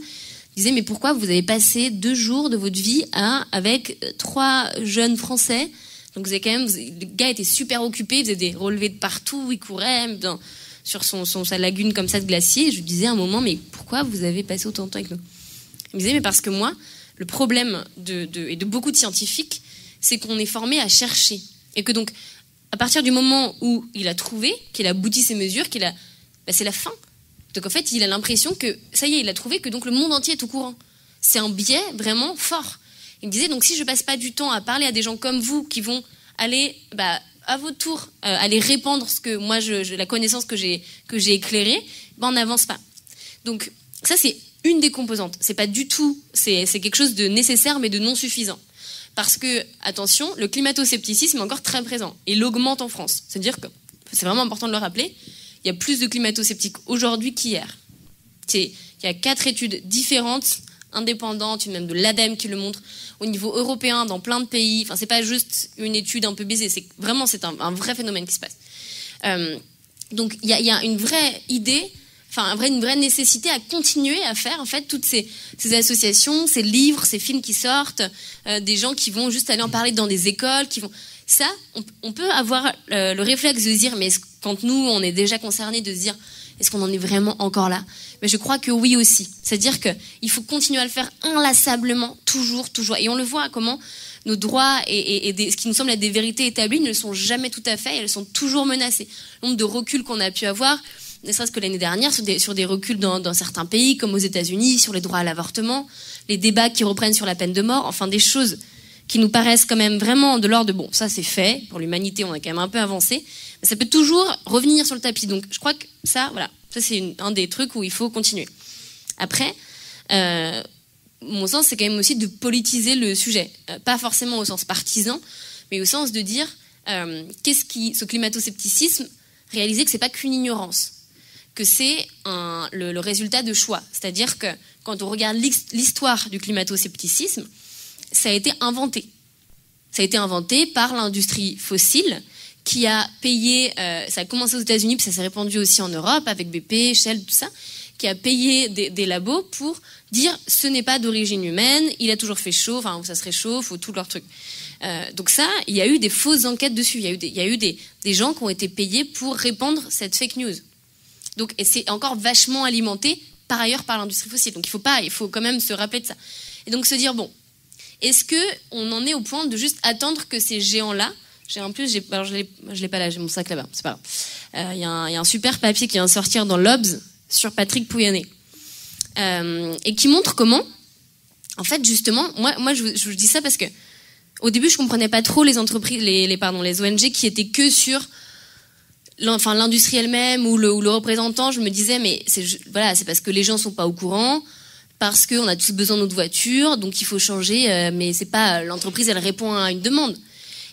Speaker 1: il disait, mais pourquoi vous avez passé 2 jours de votre vie avec 3 jeunes Français? Donc vous avez quand même, le gars était super occupé, il faisait des relevés de partout, il courait sur sa lagune comme ça de glacier. Et je lui disais à un moment, mais pourquoi vous avez passé autant de temps avec nous? Il me disait, mais parce que moi, le problème de beaucoup de scientifiques, c'est qu'on est formé à chercher. Et que donc, à partir du moment où il a trouvé, qu'il a abouti ses mesures, c'est la fin. Donc en fait, il a l'impression que, ça y est, il a trouvé que donc le monde entier est au courant. C'est un biais vraiment fort. Il me disait, donc si je passe pas du temps à parler à des gens comme vous qui vont aller, à votre tour, aller répandre la connaissance que j'ai éclairée, on n'avance pas. Donc ça, c'est une des composantes. C'est pas du tout, c'est quelque chose de nécessaire mais de non suffisant. Parce que, attention, le climato-scepticisme est encore très présent. Et il augmente en France. C'est-à-dire que, c'est vraiment important de le rappeler, il y a plus de climato-sceptiques aujourd'hui qu'hier. Il y a 4 études différentes, indépendantes, une même de l'ADEME qui le montre, au niveau européen, dans plein de pays. Enfin, c'est pas juste une étude un peu biaisée, c'est un vrai phénomène qui se passe. Donc, il y a une vraie idée, une vraie nécessité à continuer à faire en fait toutes ces associations, ces livres, ces films qui sortent, des gens qui vont juste aller en parler dans des écoles, ça, on peut avoir le réflexe de se dire, mais quand nous on est déjà concernés, de se dire, est-ce qu'on en est vraiment encore là? Mais je crois que oui aussi. C'est-à-dire que il faut continuer à le faire inlassablement, toujours, et on le voit comment nos droits et ce qui nous semble être des vérités établies ne le sont jamais tout à fait, elles sont toujours menacées. Le nombre de reculs qu'on a pu avoir, ne serait-ce que l'année dernière, sur des reculs dans certains pays, comme aux États-Unis, sur les droits à l'avortement, les débats qui reprennent sur la peine de mort, enfin des choses qui nous paraissent quand même vraiment de l'ordre de bon, ça c'est fait, pour l'humanité on a quand même un peu avancé, mais ça peut toujours revenir sur le tapis. Donc je crois que ça c'est un des trucs où il faut continuer. Après, mon sens c'est quand même aussi de politiser le sujet, pas forcément au sens partisan, mais au sens de dire ce climato-scepticisme, réaliser que c'est pas qu'une ignorance, que c'est le résultat de choix. C'est-à-dire que quand on regarde l'histoire du climato-scepticisme, ça a été inventé. Ça a été inventé par l'industrie fossile qui a payé, ça a commencé aux États-Unis, puis ça s'est répandu aussi en Europe avec BP, Shell, tout ça, qui a payé des labos pour dire ce n'est pas d'origine humaine, il a toujours fait chaud, ça se réchauffe, ou tout leur truc. Donc ça, il y a eu des fausses enquêtes dessus, il y a eu des gens qui ont été payés pour répandre cette fake news. Donc, et c'est encore vachement alimenté par ailleurs par l'industrie fossile. Donc il faut quand même se rappeler de ça. Et donc se dire, bon, est-ce qu'on en est au point de juste attendre que ces géants-là, je l'ai pas là, j'ai mon sac là-bas, c'est pas grave. Il y a un super papier qui vient de sortir dans l'Obs sur Patrick Pouyanné, et qui montre comment, en fait, justement, moi je vous dis ça parce que au début je comprenais pas trop les entreprises, les ONG qui étaient que sur l'industrie elle-même ou le représentant. Je me disais, mais c'est parce que les gens sont pas au courant, parce qu'on a tous besoin de notre voiture, donc il faut changer, mais c'est pas l'entreprise, elle répond à une demande.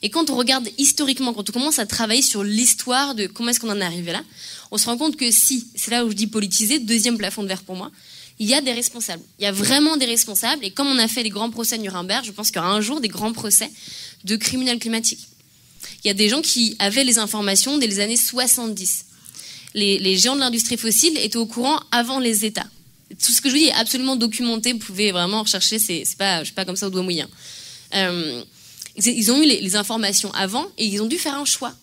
Speaker 1: Et quand on regarde historiquement, quand on commence à travailler sur l'histoire de comment est-ce qu'on en est arrivé là, on se rend compte que c'est là où je dis politiser, deuxième plafond de verre pour moi, il y a des responsables. Il y a vraiment des responsables, et comme on a fait les grands procès à Nuremberg, je pense qu'il y aura un jour des grands procès de criminels climatiques. Il y a des gens qui avaient les informations dès les années 70. Les géants de l'industrie fossile étaient au courant avant les États. Tout ce que je vous dis est absolument documenté, vous pouvez vraiment rechercher, je suis pas comme ça au doigt mouillé. Ils ont eu les informations avant et ils ont dû faire un choix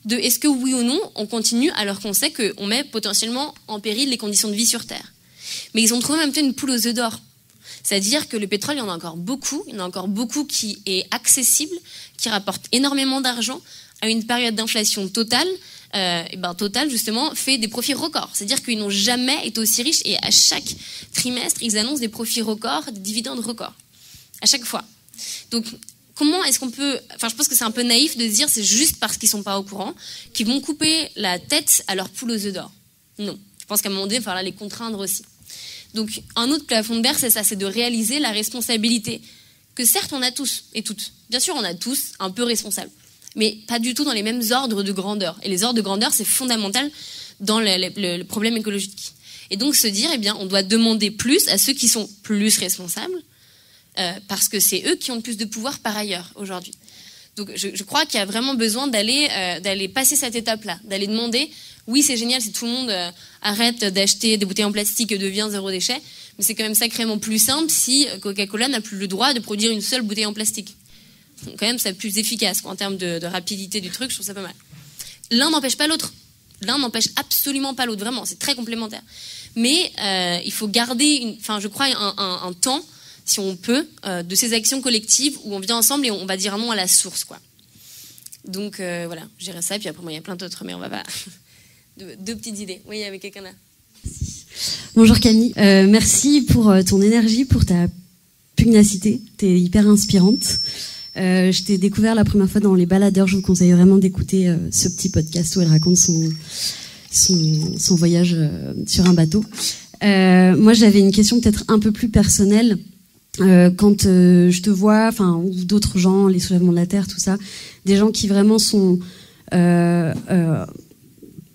Speaker 1: de est-ce que oui ou non on continue alors qu'on sait qu'on met potentiellement en péril les conditions de vie sur Terre. Mais ils ont trouvé en même temps une poule aux œufs d'or. C'est-à-dire que le pétrole, il y en a encore beaucoup. Il y en a encore beaucoup qui est accessible, qui rapporte énormément d'argent à une période d'inflation totale. Total, justement, fait des profits records. C'est-à-dire qu'ils n'ont jamais été aussi riches et à chaque trimestre, ils annoncent des profits records, des dividendes records. À chaque fois. Donc, comment est-ce qu'on peut... Enfin, je pense que c'est un peu naïf de se dire c'est juste parce qu'ils ne sont pas au courant qu'ils vont couper la tête à leur poule aux œufs d'or. Non. Je pense qu'à un moment donné, il va falloir les contraindre aussi. Donc, un autre plafond de verre, c'est ça, c'est de réaliser la responsabilité que certes, on a tous et toutes. Bien sûr, on a tous un peu responsables, mais pas du tout dans les mêmes ordres de grandeur. Et les ordres de grandeur, c'est fondamental dans le problème écologique. Et donc, se dire, on doit demander plus à ceux qui sont plus responsables, parce que c'est eux qui ont le plus de pouvoir par ailleurs aujourd'hui. Donc, je crois qu'il y a vraiment besoin d'aller passer cette étape-là, d'aller demander... Oui, c'est génial si tout le monde arrête d'acheter des bouteilles en plastique et devient zéro déchet, mais c'est quand même sacrément plus simple si Coca-Cola n'a plus le droit de produire une seule bouteille en plastique. Donc quand même, c'est plus efficace en termes de rapidité du truc, je trouve ça pas mal. L'un n'empêche pas l'autre. L'un n'empêche absolument pas l'autre, vraiment, c'est très complémentaire. Mais il faut garder, je crois, un temps, si on peut, de ces actions collectives où on vient ensemble et on va dire non à la source, quoi. Donc voilà, je dirais ça, puis après, il y a plein d'autres, mais on va pas... Deux petites idées. Oui, il y avait quelqu'un là.
Speaker 4: Bonjour Camille, merci pour ton énergie, pour ta pugnacité. T'es hyper inspirante. Je t'ai découvert la première fois dans Les Baladeurs. Je vous conseille vraiment d'écouter ce petit podcast où elle raconte son voyage sur un bateau. Moi, j'avais une question peut-être un peu plus personnelle. Quand je te vois, ou d'autres gens, les soulèvements de la Terre, tout ça, des gens qui vraiment sont...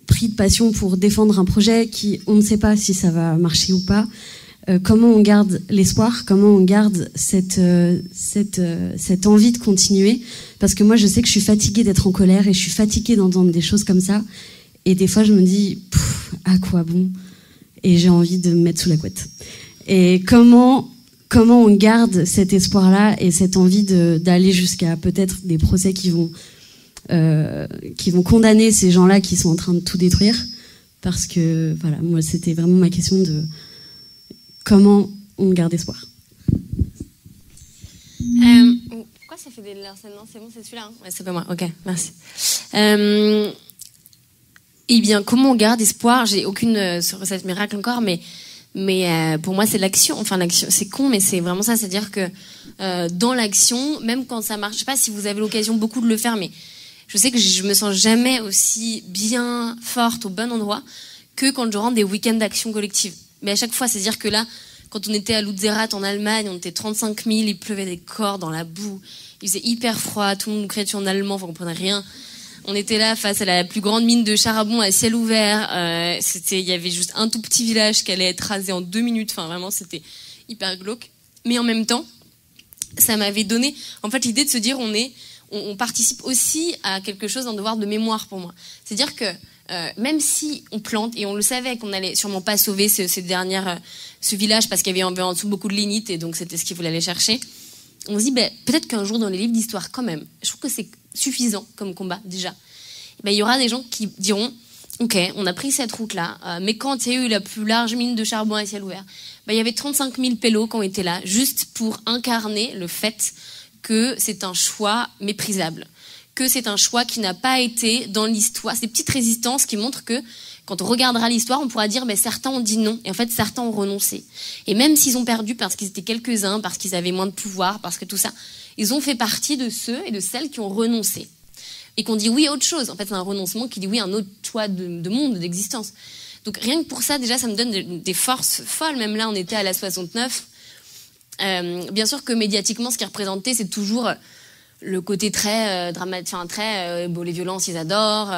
Speaker 4: pris de passion pour défendre un projet qui, on ne sait pas si ça va marcher ou pas. Comment on garde l'espoir? Comment on garde cette envie de continuer? Parce que moi, je sais que je suis fatiguée d'être en colère et je suis fatiguée d'entendre des choses comme ça. Et des fois, je me dis, à quoi bon? Et j'ai envie de me mettre sous la couette. Et comment on garde cet espoir-là et cette envie d'aller jusqu'à peut-être des procès qui vont condamner ces gens-là qui sont en train de tout détruire, parce que voilà, moi c'était vraiment ma question de comment on garde espoir.
Speaker 1: Pourquoi ça fait des larcènes? Non, c'est bon, c'est celui-là. Ouais, c'est pas moi. Ok, merci. Comment on garde espoir? J'ai aucune recette miracle encore, mais pour moi c'est l'action. Enfin, l'action, c'est con, mais c'est vraiment ça. C'est-à-dire que dans l'action, même quand ça marche, je sais pas si vous avez l'occasion beaucoup de le faire, mais je sais que je me sens jamais aussi bien forte au bon endroit que quand je rentre des week-ends d'action collective. Mais à chaque fois, c'est-à-dire que là, quand on était à Lutzerat en Allemagne, on était 35 000, il pleuvait des corps dans la boue, il faisait hyper froid, tout le monde nous criait dessus en allemand, on comprenait rien. On était là face à la plus grande mine de charbon à ciel ouvert. Il y avait juste un tout petit village qui allait être rasé en 2 minutes. Enfin, vraiment, c'était hyper glauque. Mais en même temps, ça m'avait donné, en fait, l'idée de se dire, on participe aussi à quelque chose, un devoir de mémoire pour moi. C'est-à-dire que même si on plante, et on le savait qu'on allait sûrement pas sauver ce village parce qu'il y avait en dessous beaucoup de lignites et donc c'était ce qu'il voulait aller chercher, on se dit peut-être qu'un jour dans les livres d'histoire quand même, je trouve que c'est suffisant comme combat déjà. Il y aura des gens qui diront ok, on a pris cette route-là, mais quand il y a eu la plus large mine de charbon à ciel ouvert, il y avait 35 000 pélos qui ont été là juste pour incarner le fait que c'est un choix méprisable, que c'est un choix qui n'a pas été dans l'histoire. C'est des petites résistances qui montrent que quand on regardera l'histoire, on pourra dire certains ont dit non, et en fait certains ont renoncé. Et même s'ils ont perdu parce qu'ils étaient quelques-uns, parce qu'ils avaient moins de pouvoir, parce que tout ça, ils ont fait partie de ceux et de celles qui ont renoncé. Et qu'on dit oui à autre chose. En fait, c'est un renoncement qui dit oui à un autre choix de monde, d'existence. Donc rien que pour ça, déjà, ça me donne des forces folles. Même là, on était à la 69. Bien sûr que médiatiquement, ce qui est représenté, c'est toujours le côté très dramatique, les violences, ils adorent,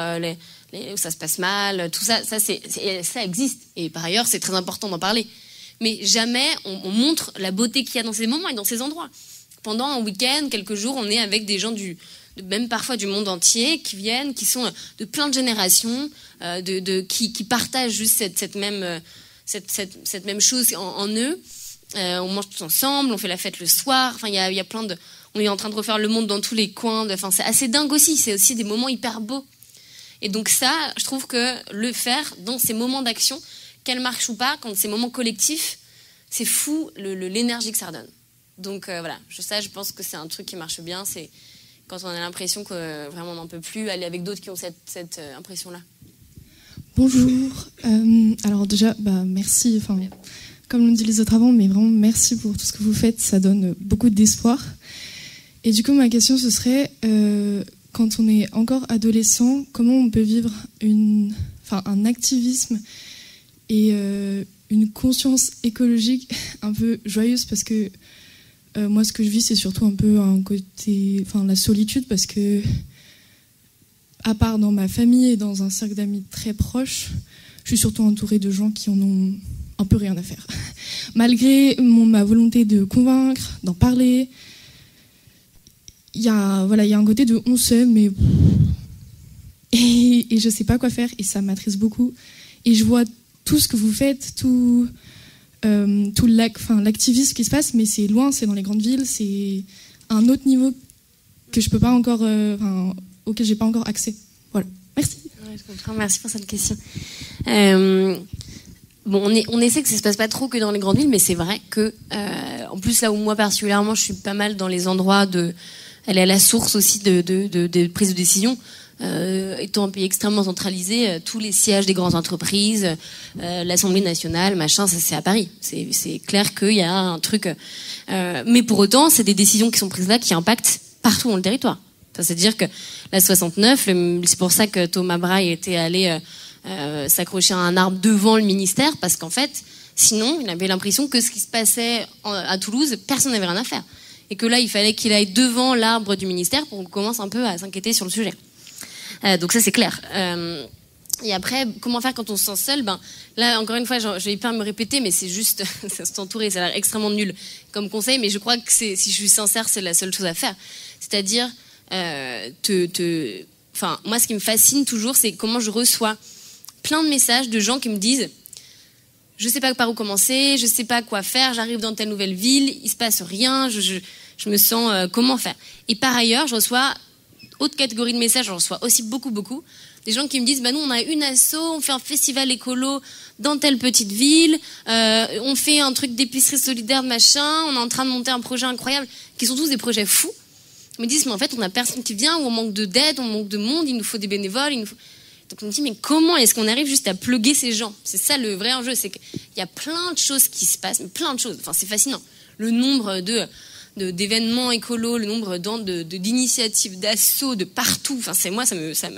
Speaker 1: où ça se passe mal, tout ça, ça existe. Et par ailleurs, c'est très important d'en parler. Mais jamais on montre la beauté qu'il y a dans ces moments et dans ces endroits. Pendant un week-end, quelques jours, on est avec des gens même parfois du monde entier, qui viennent, qui sont de plein de générations, qui partagent juste cette même chose en eux. On mange tous ensemble, on fait la fête le soir. Enfin, il y a plein de. On est en train de refaire le monde dans tous les coins. C'est assez dingue aussi. C'est aussi des moments hyper beaux. Et donc ça, je trouve que le faire dans ces moments d'action, qu'elle marche ou pas, quand ces moments collectifs, c'est fou l'énergie que ça redonne. Donc voilà, je pense que c'est un truc qui marche bien, c'est quand on a l'impression que vraiment on n'en peut plus, aller avec d'autres qui ont cette impression-là.
Speaker 5: Bonjour. Alors déjà, merci. Comme l'ont dit les autres avant, mais vraiment merci pour tout ce que vous faites. Ça donne beaucoup d'espoir. Et du coup, ma question, ce serait, quand on est encore adolescent, comment on peut vivre un activisme et une conscience écologique un peu joyeuse, parce que moi, ce que je vis, c'est surtout un peu un côté, la solitude, parce que à part dans ma famille et dans un cercle d'amis très proche, je suis surtout entourée de gens qui en ont un peu rien à faire. Malgré ma volonté de convaincre, d'en parler, il y a un côté de on sait, mais et je sais pas quoi faire, et ça m'attriste beaucoup. Et je vois tout ce que vous faites, tout l'activisme qui se passe, mais c'est loin, c'est dans les grandes villes, c'est un autre niveau que je peux pas encore, auquel j'ai pas encore accès. Voilà. Merci.
Speaker 1: Ouais, je comprends. Merci pour cette question. On essaie que ça se passe pas trop que dans les grandes villes, mais c'est vrai que, en plus là où moi particulièrement, je suis pas mal dans les endroits elle est à la source aussi de prise de décision. Étant un pays extrêmement centralisé, tous les sièges des grandes entreprises, l'Assemblée nationale, machin, ça c'est à Paris. C'est clair qu'il y a un truc. Mais pour autant, c'est des décisions qui sont prises là qui impactent partout dans le territoire. C'est-à-dire que la 69, c'est pour ça que Thomas Braille était allé s'accrocher à un arbre devant le ministère, parce qu'en fait, sinon, il avait l'impression que ce qui se passait à Toulouse, personne n'avait rien à faire. Et que là, il fallait qu'il aille devant l'arbre du ministère pour qu'on commence un peu à s'inquiéter sur le sujet. Donc ça, c'est clair. Et après, comment faire quand on se sent seul ? Là, encore une fois, je vais pas me répéter, mais c'est juste, ça s'entourer, ça a l'air extrêmement nul comme conseil, mais je crois que si je suis sincère, c'est la seule chose à faire. C'est-à-dire, moi, ce qui me fascine toujours, c'est comment je reçois plein de messages de gens qui me disent je sais pas par où commencer, je sais pas quoi faire, j'arrive dans telle nouvelle ville, il se passe rien, je me sens comment faire. Et par ailleurs, je reçois autre catégorie de messages, je reçois aussi beaucoup des gens qui me disent nous on a une asso, on fait un festival écolo dans telle petite ville, on fait un truc d'épicerie solidaire machin, on est en train de monter un projet incroyable, qui sont tous des projets fous. Ils me disent mais en fait on a personne qui vient, ou on manque d'aide, on manque de monde, il nous faut des bénévoles, Donc on me dit mais comment est-ce qu'on arrive juste à plugger ces gens ? C'est ça le vrai enjeu, c'est qu'il y a plein de choses qui se passent, plein de choses. C'est fascinant. Le nombre d'événements écolos, le nombre d'initiatives, d'assauts de partout. C'est moi, à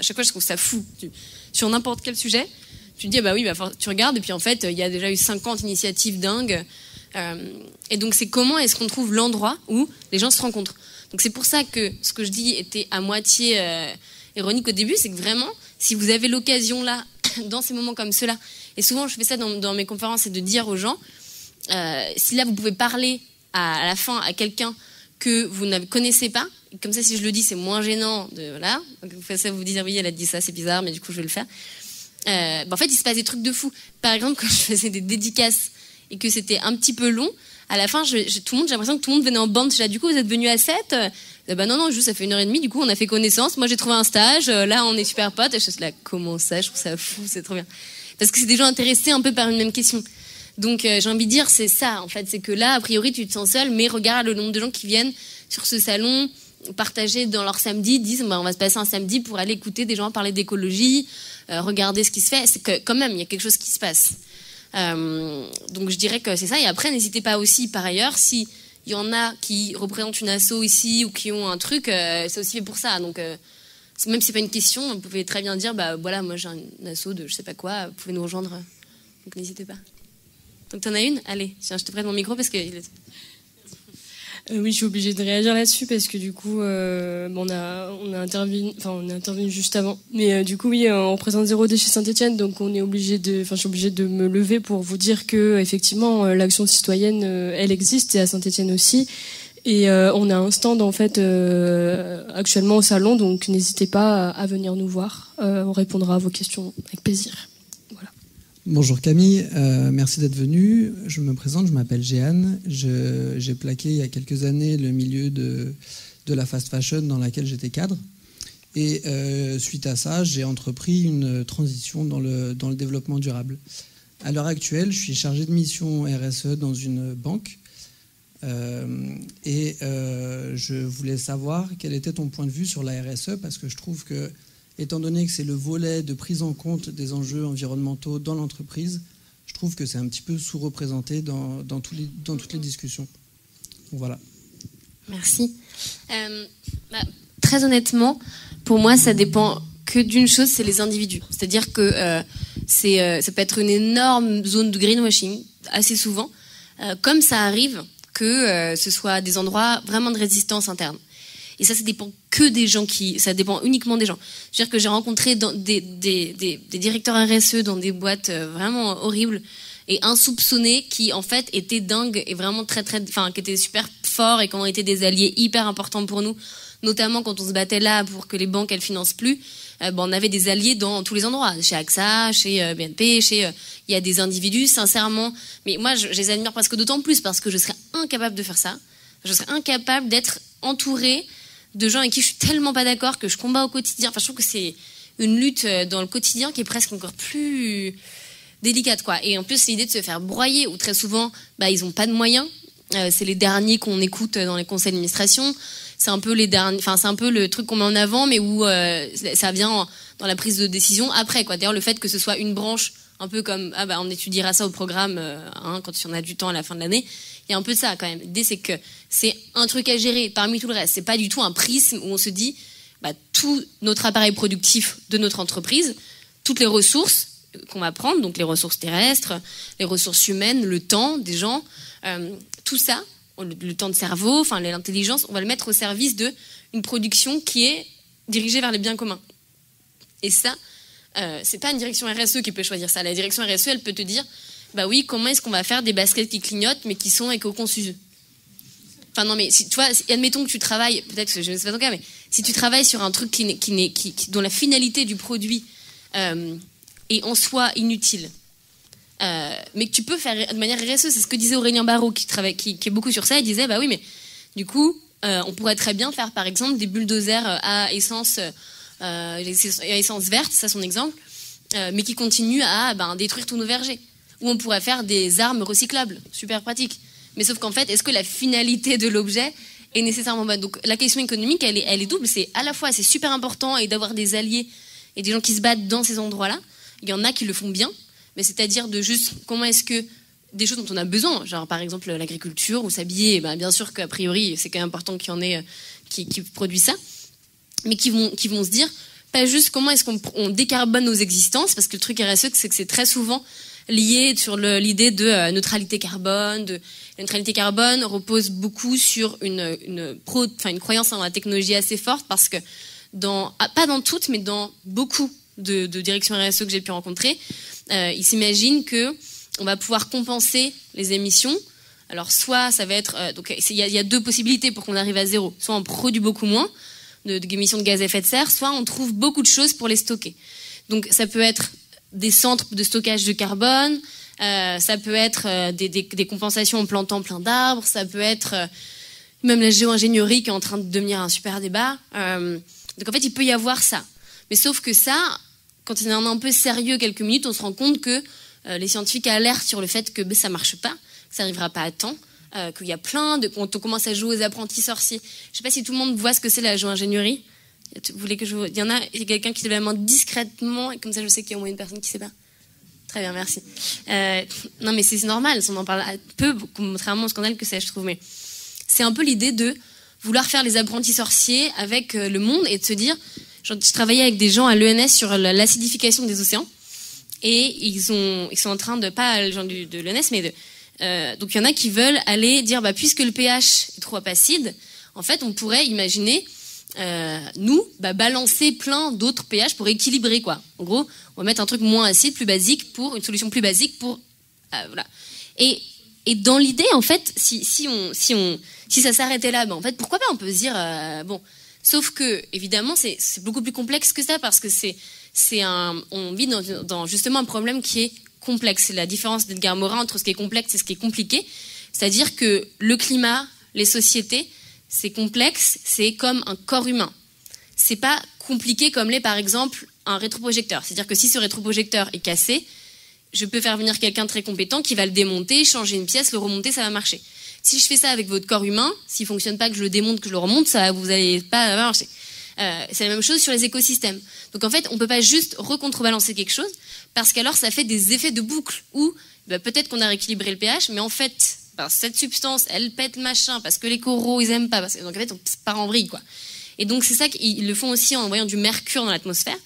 Speaker 1: chaque fois je trouve ça fou. Sur n'importe quel sujet, tu te dis tu regardes et puis en fait il y a déjà eu 50 initiatives dingues. Et donc c'est comment est-ce qu'on trouve l'endroit où les gens se rencontrent. Donc c'est pour ça que ce que je dis était à moitié ironique au début, c'est que vraiment, si vous avez l'occasion là, dans ces moments comme ceux-là, et souvent je fais ça dans mes conférences, c'est de dire aux gens, si là vous pouvez parler à la fin à quelqu'un que vous ne connaissez pas, comme ça si je le dis c'est moins gênant, donc vous faites ça, vous vous dites oui elle a dit ça, c'est bizarre, mais du coup je vais le faire. En fait il se passe des trucs de fou. Par exemple quand je faisais des dédicaces et que c'était un petit peu long, à la fin j'ai l'impression que tout le monde venait en bande. Du coup vous êtes venus à 7 ? Non, juste ça fait 1h30, du coup on a fait connaissance, moi j'ai trouvé un stage, là on est super potes, et je suis là, comment ça, je trouve ça fou, c'est trop bien. Parce que c'est des gens intéressés un peu par une même question. Donc j'ai envie de dire, c'est ça en fait, c'est que là, a priori tu te sens seul, mais regarde le nombre de gens qui viennent sur ce salon, partager dans leur samedi, disent on va se passer un samedi pour aller écouter des gens parler d'écologie, regarder ce qui se fait, c'est que quand même il y a quelque chose qui se passe. Donc je dirais que c'est ça, et après n'hésitez pas aussi par ailleurs, si il y en a qui représentent une asso ici ou qui ont un truc, c'est aussi fait pour ça. Donc, même si c'est pas une question, vous pouvez très bien dire, moi j'ai un asso de je sais pas quoi, vous pouvez nous rejoindre. Donc n'hésitez pas. Donc t'en as une ? Allez, tiens, je te prête mon micro parce que...
Speaker 6: Oui, je suis obligée de réagir là-dessus parce que du coup, on a intervenu juste avant. Mais du coup, oui, on représente Zéro Déchet Saint-Etienne, donc je suis obligée de me lever pour vous dire que effectivement, l'action citoyenne, elle existe, et à Saint-Etienne aussi. Et on a un stand en fait actuellement au salon, donc n'hésitez pas à venir nous voir. On répondra à vos questions avec plaisir. Voilà.
Speaker 7: Bonjour Camille, merci d'être venue. Je me présente, je m'appelle Jeanne. J'ai plaqué il y a quelques années le milieu de la fast fashion dans laquelle j'étais cadre. Et suite à ça, j'ai entrepris une transition dans le développement durable. À l'heure actuelle, je suis chargé de mission RSE dans une banque. Je voulais savoir quel était ton point de vue sur la RSE, parce que je trouve que, étant donné que c'est le volet de prise en compte des enjeux environnementaux dans l'entreprise, je trouve que c'est un petit peu sous-représenté dans toutes les discussions. Donc, voilà.
Speaker 1: Merci. Très honnêtement, pour moi, ça dépend que d'une chose, c'est les individus. C'est-à-dire que ça peut être une énorme zone de greenwashing, assez souvent, comme ça arrive que ce soit des endroits vraiment de résistance interne. Et ça dépend que des gens ça dépend uniquement des gens. C'est-à-dire que j'ai rencontré des directeurs RSE dans des boîtes vraiment horribles et insoupçonnés qui, en fait, étaient dingues et vraiment qui étaient super forts et qui ont été des alliés hyper importants pour nous, notamment quand on se battait là pour que les banques, elles financent plus. On avait des alliés dans tous les endroits, chez AXA, chez BNP, il y a des individus, sincèrement. Mais moi, je les admire presque d'autant plus parce que je serais incapable de faire ça. Je serais incapable d'être entourée de gens avec qui je suis tellement pas d'accord, que je combats au quotidien. Enfin, je trouve que c'est une lutte dans le quotidien qui est presque encore plus délicate, quoi. Et en plus, l'idée de se faire broyer, où très souvent, ils ont pas de moyens. C'est les derniers qu'on écoute dans les conseils d'administration. C'est un peu c'est un peu le truc qu'on met en avant, mais où ça vient dans la prise de décision après, quoi. D'ailleurs, le fait que ce soit une branche, un peu comme on étudiera ça au programme quand on a du temps à la fin de l'année. Il y a un peu de ça quand même. L'idée, c'est que c'est un truc à gérer parmi tout le reste. C'est pas du tout un prisme où on se dit tout notre appareil productif de notre entreprise, toutes les ressources qu'on va prendre, donc les ressources terrestres, les ressources humaines, le temps des gens, tout ça, le temps de cerveau, l'intelligence, on va le mettre au service d'une production qui est dirigée vers les biens communs. Et ça, c'est pas une direction RSE qui peut choisir ça. La direction RSE, elle peut te dire, oui, comment est-ce qu'on va faire des baskets qui clignotent mais qui sont éco-conçues. Enfin non, mais si, tu vois, admettons que tu travailles, peut-être que je ne sais pas ton cas, mais si tu travailles sur un truc dont la finalité du produit est en soi inutile, mais que tu peux faire de manière RSE, c'est ce que disait Aurélien Barraud qui est beaucoup sur ça. Il disait oui, mais du coup on pourrait très bien faire par exemple des bulldozers à essence verte, ça son exemple, mais qui continuent à détruire tous nos vergers. Ou on pourrait faire des armes recyclables, super pratique. Mais sauf qu'en fait, est-ce que la finalité de l'objet est nécessairement bonne? Donc la question économique, elle est double. C'est à la fois c'est super important et d'avoir des alliés et des gens qui se battent dans ces endroits-là. Il y en a qui le font bien, mais c'est-à-dire de juste comment est-ce que des choses dont on a besoin, genre par exemple l'agriculture ou s'habiller, bien sûr qu'a priori c'est quand même important qu'il y en ait qui produisent ça, mais qui vont se dire pas juste comment est-ce qu'on décarbone nos existences, parce que le truc RSE c'est que c'est très souvent lié sur l'idée de neutralité carbone. La neutralité carbone repose beaucoup sur une croyance en la technologie assez forte, parce que pas dans toutes, mais dans beaucoup de directions RSE que j'ai pu rencontrer, ils s'imaginent que on va pouvoir compenser les émissions. Alors soit ça va être il y a deux possibilités pour qu'on arrive à zéro. Soit on produit beaucoup moins d'émissions de gaz à effet de serre, soit on trouve beaucoup de choses pour les stocker. Donc ça peut être des centres de stockage de carbone, ça peut être des compensations en plantant plein d'arbres, ça peut être même la géo-ingénierie qui est en train de devenir un super débat. Donc en fait il peut y avoir ça. Mais sauf que ça, quand on est un peu sérieux quelques minutes, on se rend compte que les scientifiques alertent sur le fait que ça marche pas, que ça n'arrivera pas à temps, qu'il y a quand on commence à jouer aux apprentis sorciers. Je sais pas si tout le monde voit ce que c'est la géo-ingénierie. Vous voulez que il y a quelqu'un qui lève la main discrètement, et comme ça je sais qu'il y a au moins une personne qui sait pas. Très bien, merci. Non mais c'est normal, on en parle peu, contrairement au scandale que c'est, je trouve. Mais c'est un peu l'idée de vouloir faire les apprentis sorciers avec le monde et de se dire, je travaillais avec des gens à l'ENS sur l'acidification des océans, et ils sont en train de, pas les gens de l'ENS, mais donc il y en a qui veulent aller dire, puisque le pH est trop acide, en fait on pourrait imaginer balancer plein d'autres pH pour équilibrer, quoi. En gros, on va mettre un truc moins acide, plus basique, pour une solution plus basique pour voilà. Et dans l'idée, en fait, si ça s'arrêtait là, en fait, pourquoi pas, on peut se dire bon. Sauf que évidemment, c'est beaucoup plus complexe que ça, parce que on vit dans justement un problème qui est complexe. C'est la différence d'Edgar Morin entre ce qui est complexe et ce qui est compliqué. C'est-à-dire que le climat, les sociétés, c'est complexe, c'est comme un corps humain. C'est pas compliquées comme l'est par exemple un rétroprojecteur. C'est-à-dire que si ce rétroprojecteur est cassé, je peux faire venir quelqu'un très compétent qui va le démonter, changer une pièce, le remonter, ça va marcher. Si je fais ça avec votre corps humain, s'il fonctionne pas, que je le démonte, que je le remonte, ça vous allez pas marcher. C'est la même chose sur les écosystèmes. Donc en fait, on peut pas juste recontrebalancer quelque chose, parce qu'alors ça fait des effets de boucle où peut-être qu'on a rééquilibré le pH, mais en fait, cette substance, elle pète machin, parce que les coraux, ils aiment pas. Donc en fait, on part en vrille, quoi. Et donc c'est ça qu'ils le font aussi en envoyant du mercure dans l'atmosphère.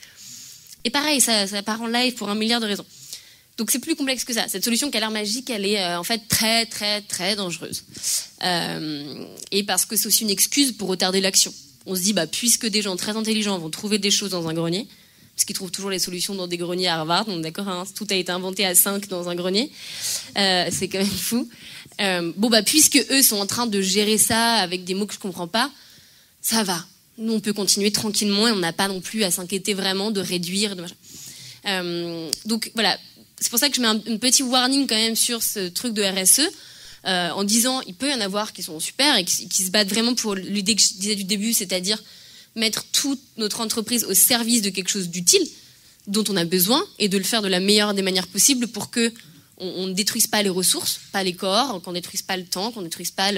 Speaker 1: Et pareil, ça part en live pour 1 milliard de raisons. Donc c'est plus complexe que ça. Cette solution qui a l'air magique, elle est en fait très très très dangereuse. Et parce que c'est aussi une excuse pour retarder l'action. On se dit, puisque des gens très intelligents vont trouver des choses dans un grenier, parce qu'ils trouvent toujours les solutions dans des greniers à Harvard, donc d'accord, hein, tout a été inventé à 5 dans un grenier, c'est quand même fou. Puisque eux sont en train de gérer ça avec des mots que je comprends pas, ça va. Nous, on peut continuer tranquillement et on n'a pas non plus à s'inquiéter vraiment de réduire. Donc voilà. C'est pour ça que je mets un petit warning quand même sur ce truc de RSE, en disant il peut y en avoir qui sont super et qui se battent vraiment pour l'idée que je disais du début, c'est-à-dire mettre toute notre entreprise au service de quelque chose d'utile dont on a besoin et de le faire de la meilleure des manières possibles pour que on ne détruise pas les ressources, pas les corps, qu'on ne détruise pas le temps, qu'on ne détruise pas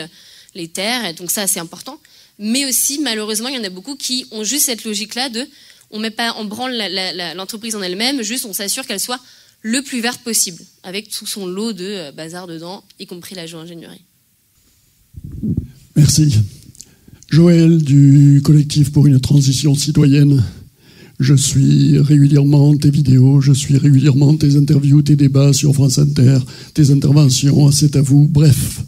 Speaker 1: les terres. Et donc ça, c'est important. Mais aussi, malheureusement, il y en a beaucoup qui ont juste cette logique-là de on met pas en branle l'entreprise en elle-même, juste on s'assure qu'elle soit le plus verte possible, avec tout son lot de bazar dedans, y compris la géo-ingénierie.
Speaker 8: Merci. Joël du collectif pour une transition citoyenne. Je suis régulièrement tes vidéos, je suis régulièrement tes interviews, tes débats sur France Inter, tes interventions, c'est à vous. Bref,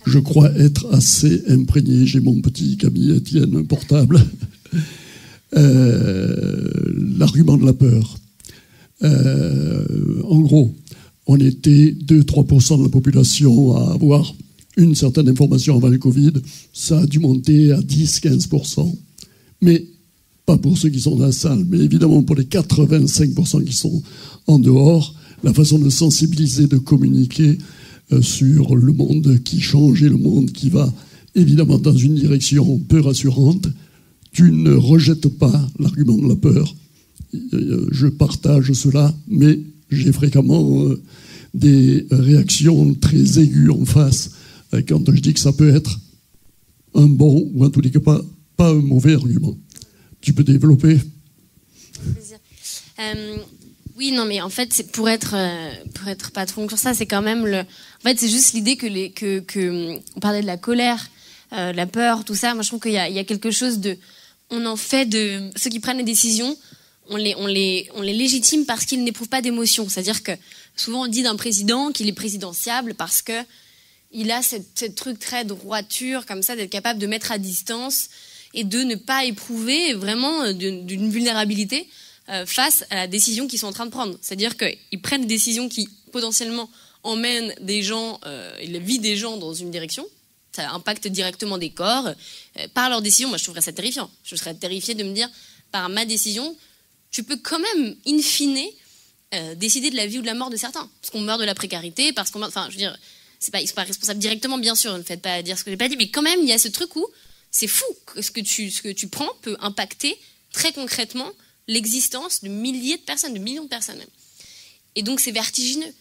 Speaker 8: je crois être assez imprégné. J'ai mon petit Camille Etienne portable. L'argument de la peur. En gros, on était 2-3% de la population à avoir une certaine information avant le Covid. Ça a dû monter à 10-15%. Mais pas pour ceux qui sont dans la salle, mais évidemment pour les 85% qui sont en dehors, la façon de sensibiliser, de communiquer sur le monde qui change et le monde qui va évidemment dans une direction peu rassurante. Tu ne rejettes pas l'argument de la peur. Je partage cela, mais j'ai fréquemment des réactions très aiguës en face quand je dis que ça peut être un bon, ou en tous les cas pas un mauvais argument. Tu peux développer ?
Speaker 1: Oui, non, mais en fait, c'est pour être patron sur ça, c'est quand même En fait, c'est juste l'idée que on parlait de la colère, la peur, tout ça. Moi, je trouve qu'il y a quelque chose de... On en fait de... Ceux qui prennent les décisions, on les légitime parce qu'ils n'éprouvent pas d'émotion. C'est-à-dire que souvent, on dit d'un président qu'il est présidentiable parce que il a cette truc très droiture, comme ça, d'être capable de mettre à distance et de ne pas éprouver vraiment d'une vulnérabilité face à la décision qu'ils sont en train de prendre. C'est-à-dire qu'ils prennent des décisions qui, potentiellement, emmènent des gens, et la vie des gens dans une direction. Ça impacte directement des corps. Par leur décision, moi, je trouverais ça terrifiant. Je serais terrifiée de me dire, par ma décision, tu peux quand même, in fine, décider de la vie ou de la mort de certains. Parce qu'on meurt de la précarité, parce qu'on meurt... Enfin, je veux dire, ils sont pas responsables directement, bien sûr, ne faites pas dire ce que j'ai pas dit, mais quand même, il y a ce truc où c'est fou. Ce que tu prends peut impacter très concrètement l'existence de milliers de personnes, de millions de personnes même. Et donc, c'est vertigineux.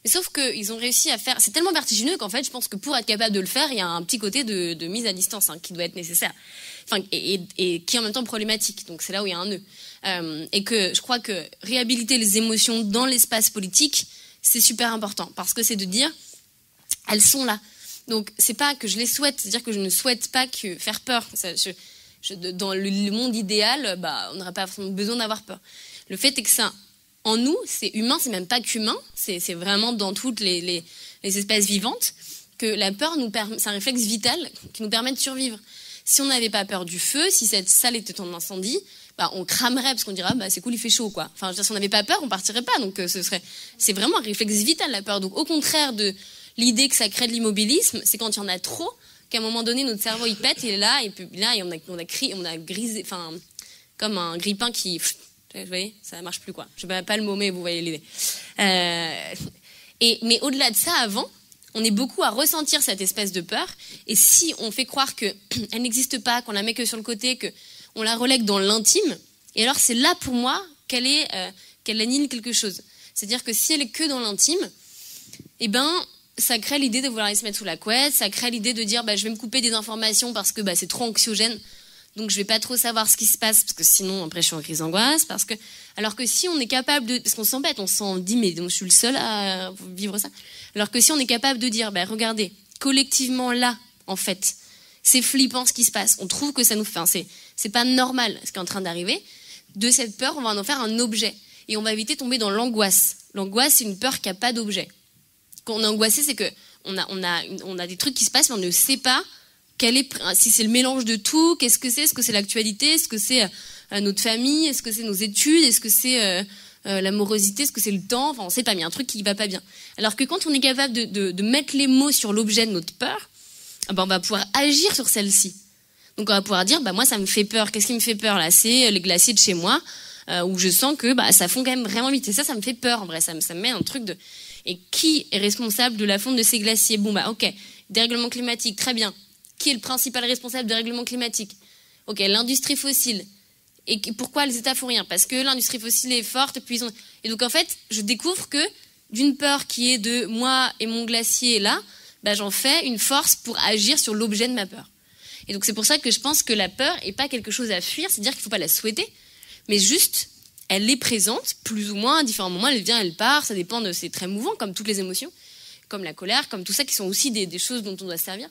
Speaker 1: Mais sauf qu'ils ont réussi à faire... C'est tellement vertigineux qu'en fait, je pense que pour être capable de le faire, il y a un petit côté de mise à distance qui doit être nécessaire. Enfin, et qui est en même temps problématique. Donc, c'est là où il y a un nœud. Et que je crois que réhabiliter les émotions dans l'espace politique, c'est super important. Parce que c'est de dire, elles sont là. Donc, c'est pas que je les souhaite. C'est-à-dire que je ne souhaite pas faire peur. Dans le monde idéal, on n'aurait pas forcément besoin d'avoir peur. Le fait est que ça... En nous, c'est humain, c'est même pas qu'humain, c'est vraiment dans toutes les espèces vivantes que la peur c'est un réflexe vital qui nous permet de survivre. Si on n'avait pas peur du feu, si cette salle était en incendie, on cramerait parce qu'on dirait c'est cool, il fait chaud quoi. Enfin, je veux dire, si on n'avait pas peur, on partirait pas. Donc c'est vraiment un réflexe vital la peur. Donc au contraire de l'idée que ça crée de l'immobilisme, c'est quand il y en a trop qu'à un moment donné notre cerveau il pète, il est là et puis là on a grisé, enfin comme un grille-pain qui vous voyez, ça marche plus quoi. Je ne sais pas le mot, mais vous voyez l'idée. Mais au-delà de ça, avant, on est beaucoup à ressentir cette espèce de peur. Et si on fait croire qu'elle n'existe pas, qu'on la met que sur le côté, qu'on la relègue dans l'intime, Et alors c'est là pour moi qu'elle annule quelque chose. C'est-à-dire que si elle est que dans l'intime, eh ben ça crée l'idée de vouloir aller se mettre sous la couette, ça crée l'idée de dire je vais me couper des informations parce que c'est trop anxiogène, donc je vais pas trop savoir ce qui se passe parce que sinon après je suis en crise d'angoisse, alors que si on est capable de, parce qu'on s'embête, on s'en dit mais donc, je suis le seul à vivre ça, alors que si on est capable de dire regardez, collectivement là en fait c'est flippant ce qui se passe, on trouve que ça nous fait, c'est pas normal ce qui est en train d'arriver, de cette peur on va en faire un objet et on va éviter de tomber dans l'angoisse. L'angoisse c'est une peur qui a pas d'objet. Quand on est angoissé, c'est que on a des trucs qui se passent, mais on ne sait pas si c'est le mélange de tout, qu'est-ce que c'est, est-ce que c'est l'actualité, est-ce que c'est notre famille, est-ce que c'est nos études, est-ce que c'est l'amorosité, est-ce que c'est le temps, enfin on ne sait pas, mais il y a un truc qui ne va pas bien. Alors que quand on est capable de mettre les mots sur l'objet de notre peur, on va pouvoir agir sur celle-ci. Donc on va pouvoir dire, moi ça me fait peur, qu'est-ce qui me fait peur là? C'est les glaciers de chez moi, où je sens que ça fond quand même vraiment vite, et ça me fait peur en vrai, ça me met un truc de... Et qui est responsable de la fonte de ces glaciers? Ok, dérèglement climatique, très bien. Qui est le principal responsable du dérèglement climatique? Ok, l'industrie fossile. Et pourquoi les États font rien? Parce que l'industrie fossile est forte. Et donc en fait, je découvre que d'une peur qui est de moi et mon glacier là, j'en fais une force pour agir sur l'objet de ma peur. Et donc c'est pour ça que je pense que la peur n'est pas quelque chose à fuir, c'est-à-dire qu'il ne faut pas la souhaiter, mais juste... elle est présente, plus ou moins, à différents moments, elle vient, elle part, ça dépend c'est très mouvant, comme toutes les émotions, comme la colère, comme tout ça, qui sont aussi des choses dont on doit se servir.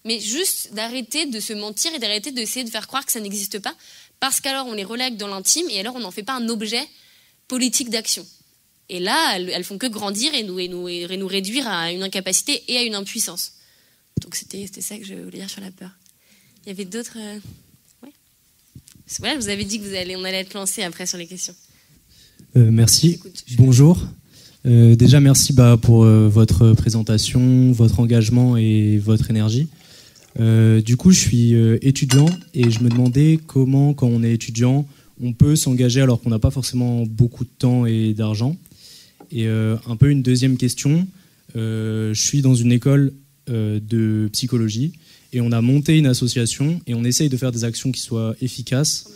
Speaker 1: Mais juste d'arrêter de se mentir et d'arrêter d'essayer de faire croire que ça n'existe pas, parce qu'alors on les relègue dans l'intime, et alors on n'en fait pas un objet politique d'action. Et là, elles font que grandir et nous réduire à une incapacité et à une impuissance. Donc c'était ça que je voulais dire sur la peur. Il y avait d'autres... Voilà, vous avez dit que on allait être lancé après sur les questions.
Speaker 9: Merci. Bonjour. Déjà, merci pour votre présentation, votre engagement et votre énergie. Du coup, je suis étudiant et je me demandais comment, quand on est étudiant, on peut s'engager alors qu'on n'a pas forcément beaucoup de temps et d'argent. Et un peu une deuxième question. Je suis dans une école de psychologie. Et on a monté une association et on essaye de faire des actions qui soient efficaces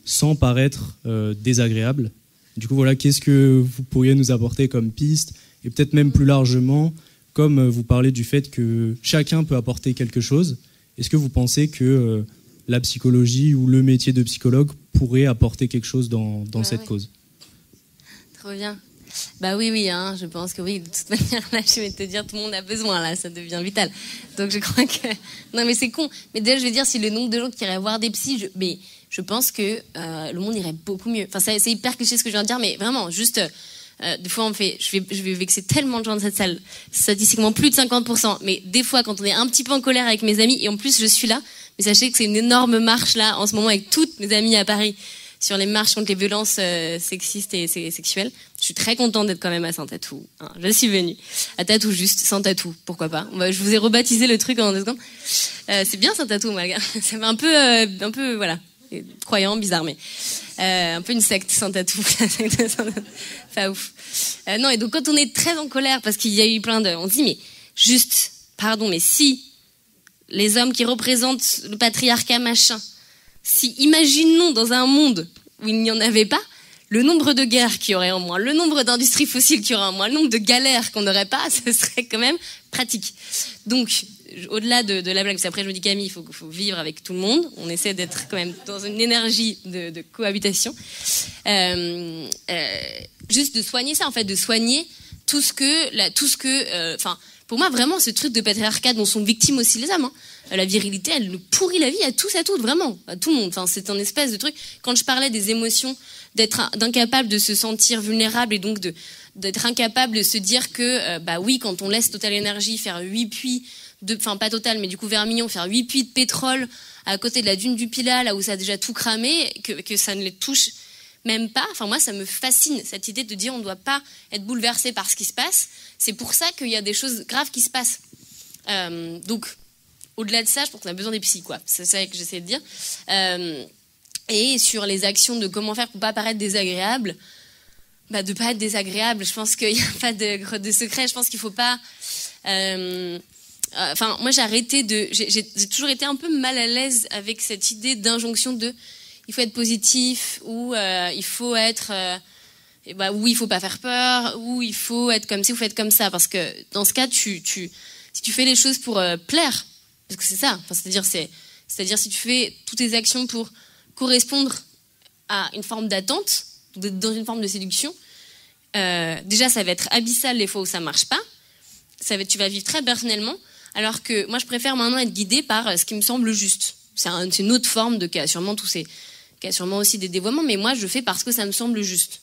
Speaker 9: sans paraître désagréables. Du coup, voilà, qu'est-ce que vous pourriez nous apporter comme piste? Et peut-être même plus largement, comme vous parlez du fait que chacun peut apporter quelque chose, est-ce que vous pensez que la psychologie ou le métier de psychologue pourrait apporter quelque chose dans cette cause?
Speaker 1: Trop bien. Oui, je pense que oui, de toute manière, là, je vais te dire, tout le monde a besoin, là, ça devient vital. Donc, je crois que... Non, mais c'est con. Mais déjà, je vais dire, si le nombre de gens qui iraient voir des psys, je pense que le monde irait beaucoup mieux. Enfin, c'est hyper cliché ce que je viens de dire, mais vraiment, juste... des fois, je vais vexer tellement de gens dans cette salle, statistiquement plus de 50%, mais des fois, quand on est un petit peu en colère avec mes amis, et en plus, je suis là, mais sachez que c'est une énorme marche, là, en ce moment, avec toutes mes amies à Paris, sur les marches contre les violences sexistes et sexuelles. Je suis très contente d'être quand même à Saint-Tatou. Je suis venue. À Tatou juste, sans tatou, pourquoi pas. Je vous ai rebaptisé le truc en 2 secondes. C'est bien Saint-Tatou, moi, ça fait un peu, voilà, croyant, bizarre, mais un peu une secte Saint-Tatou. Enfin, ouf. Non, et donc quand on est très en colère, parce qu'il y a eu on se dit, mais juste, pardon, mais si les hommes qui représentent le patriarcat machin, si, imaginons dans un monde où il n'y en avait pas, le nombre de guerres qu'il y aurait en moins, le nombre d'industries fossiles qu'il y aurait en moins, le nombre de galères qu'on n'aurait pas, ce serait quand même pratique. Donc, au-delà de la blague, parce qu'après je me dis Camille, il faut vivre avec tout le monde, on essaie d'être quand même dans une énergie de cohabitation. Juste de soigner ça, en fait, de soigner tout ce que... pour moi, vraiment, ce truc de patriarcat dont sont victimes aussi les hommes, la virilité, elle pourrit la vie à tous, à toutes, vraiment, à tout le monde. Enfin, c'est un espèce de truc. Quand je parlais des émotions, d'incapable de se sentir vulnérable et donc d'être incapable de se dire que, oui, quand on laisse Total Energy faire 8 puits, pas Total, mais du coup Vermillon, faire 8 puits de pétrole à côté de la dune du Pilat, là où ça a déjà tout cramé, que ça ne les touche même pas. Enfin, moi, ça me fascine, cette idée de dire on ne doit pas être bouleversé par ce qui se passe. C'est pour ça qu'il y a des choses graves qui se passent. Donc, au-delà de ça, je pense qu'on a besoin des psys, quoi. C'est ça que j'essaie de dire. Et sur les actions de comment faire pour pas paraître désagréable, de pas être désagréable, je pense qu'il n'y a pas de secret. Je pense qu'il faut pas... moi, j'ai toujours été un peu mal à l'aise avec cette idée d'injonction de... il faut être positif, ou il faut être, ou il faut pas faire peur, ou il faut être comme ci, ou il faut être comme ça, parce que dans ce cas, si tu fais les choses pour plaire, parce que c'est ça, enfin, c'est-à-dire si tu fais toutes tes actions pour correspondre à une forme d'attente, dans une forme de séduction, déjà ça va être abyssal les fois où ça marche pas, tu vas vivre très personnellement, alors que moi je préfère maintenant être guidée par ce qui me semble juste. C'est une autre forme qui a sûrement aussi des dévoiements, mais moi je fais parce que ça me semble juste.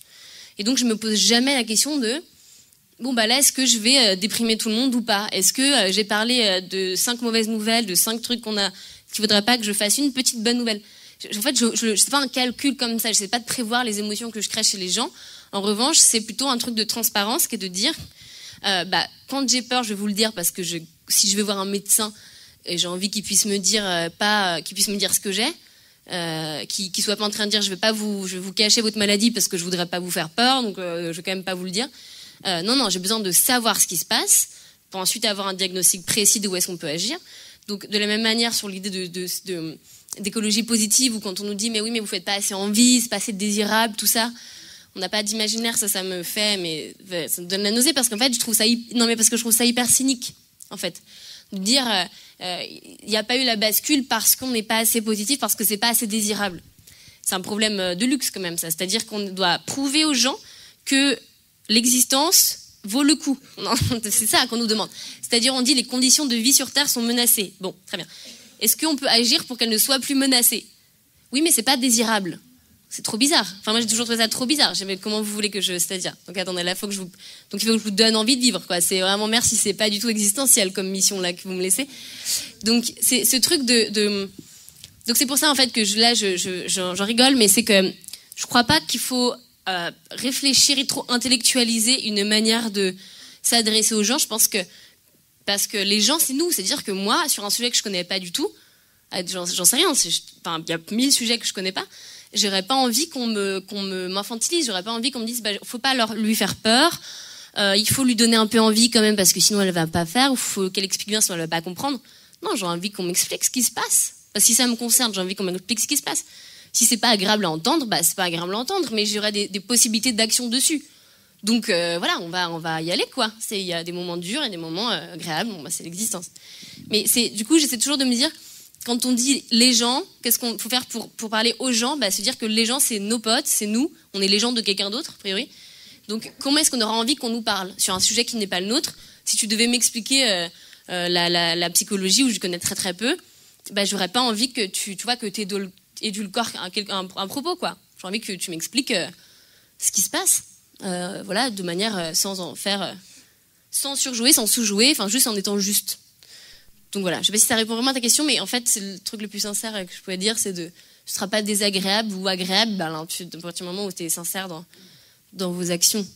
Speaker 1: Et donc je me pose jamais la question de là est-ce que je vais déprimer tout le monde ou pas? Est-ce que j'ai parlé de 5 mauvaises nouvelles, de 5 trucs qu'il faudrait pas que je fasse une petite bonne nouvelle? En fait, c'est pas un calcul comme ça. Je sais pas de prévoir les émotions que je crée chez les gens. En revanche, c'est plutôt un truc de transparence qui est de dire, quand j'ai peur, je vais vous le dire parce que si je vais voir un médecin, j'ai envie qu'il puisse me dire qu'il puisse me dire ce que j'ai, qu'il soit pas en train de dire je vais vous cacher votre maladie parce que je voudrais pas vous faire peur, donc je vais quand même pas vous le dire. Non, j'ai besoin de savoir ce qui se passe pour ensuite avoir un diagnostic précis de où est-ce qu'on peut agir. Donc de la même manière sur l'idée d'écologie positive, où quand on nous dit mais oui mais vous faites pas assez envie, c'est pas assez désirable, tout ça, on n'a pas d'imaginaire, ça me fait, mais ça me donne la nausée parce qu'en fait je trouve ça hyper cynique en fait, de dire il n'y a pas eu la bascule parce qu'on n'est pas assez positif, parce que c'est pas assez désirable. C'est un problème de luxe quand même ça, c'est-à-dire qu'on doit prouver aux gens que l'existence vaut le coup. Non, c'est ça qu'on nous demande. C'est-à-dire on dit les conditions de vie sur Terre sont menacées. Bon, très bien. Est-ce qu'on peut agir pour qu'elles ne soient plus menacées? Oui, mais c'est pas désirable. C'est trop bizarre. Enfin, moi j'ai toujours trouvé ça trop bizarre. Mais comment vous voulez que c'est-à-dire? Donc attendez, là il faut que je vous donne envie de vivre, quoi. C'est vraiment merci, c'est pas du tout existentiel comme mission là que vous me laissez. Donc c'est ce truc donc c'est pour ça en fait que j'en rigole, mais c'est que je crois pas qu'il faut réfléchir et trop intellectualiser une manière de s'adresser aux gens. Je pense que parce que les gens c'est nous, c'est-à-dire que moi sur un sujet que je connais pas du tout, j'en sais rien, il y a 1000 sujets que je connais pas, j'aurais pas envie qu'on m'infantilise, j'aurais pas envie qu'on me dise faut pas lui faire peur, il faut lui donner un peu envie quand même parce que sinon elle va pas faire, ou faut qu'elle explique bien sinon elle va pas comprendre. Non, j'ai envie qu'on m'explique ce qui se passe, parce que si ça me concerne, j'ai envie qu'on m'explique ce qui se passe. Si c'est pas agréable à entendre, c'est pas agréable à entendre, mais j'aurai des possibilités d'action dessus. Donc voilà, on va y aller, quoi. Il y a des moments durs et des moments agréables. C'est l'existence. Mais du coup, j'essaie toujours de me dire, quand on dit les gens, qu'est-ce qu'on faut faire pour parler aux gens? Se dire que les gens, c'est nos potes, c'est nous. On est les gens de quelqu'un d'autre, a priori. Donc comment est-ce qu'on aura envie qu'on nous parle sur un sujet qui n'est pas le nôtre? Si tu devais m'expliquer la psychologie, où je connais très très peu, j'aurais pas envie que tu vois que édulcore un propos, quoi. J'ai envie que tu m'expliques ce qui se passe, de manière sans en faire, sans surjouer, sans sous-jouer, enfin juste en étant juste. Donc voilà, je sais pas si ça répond vraiment à ta question, mais en fait c'est le truc le plus sincère que je pouvais dire, c'est ce sera pas désagréable ou agréable, à partir du moment où tu es sincère dans vos actions,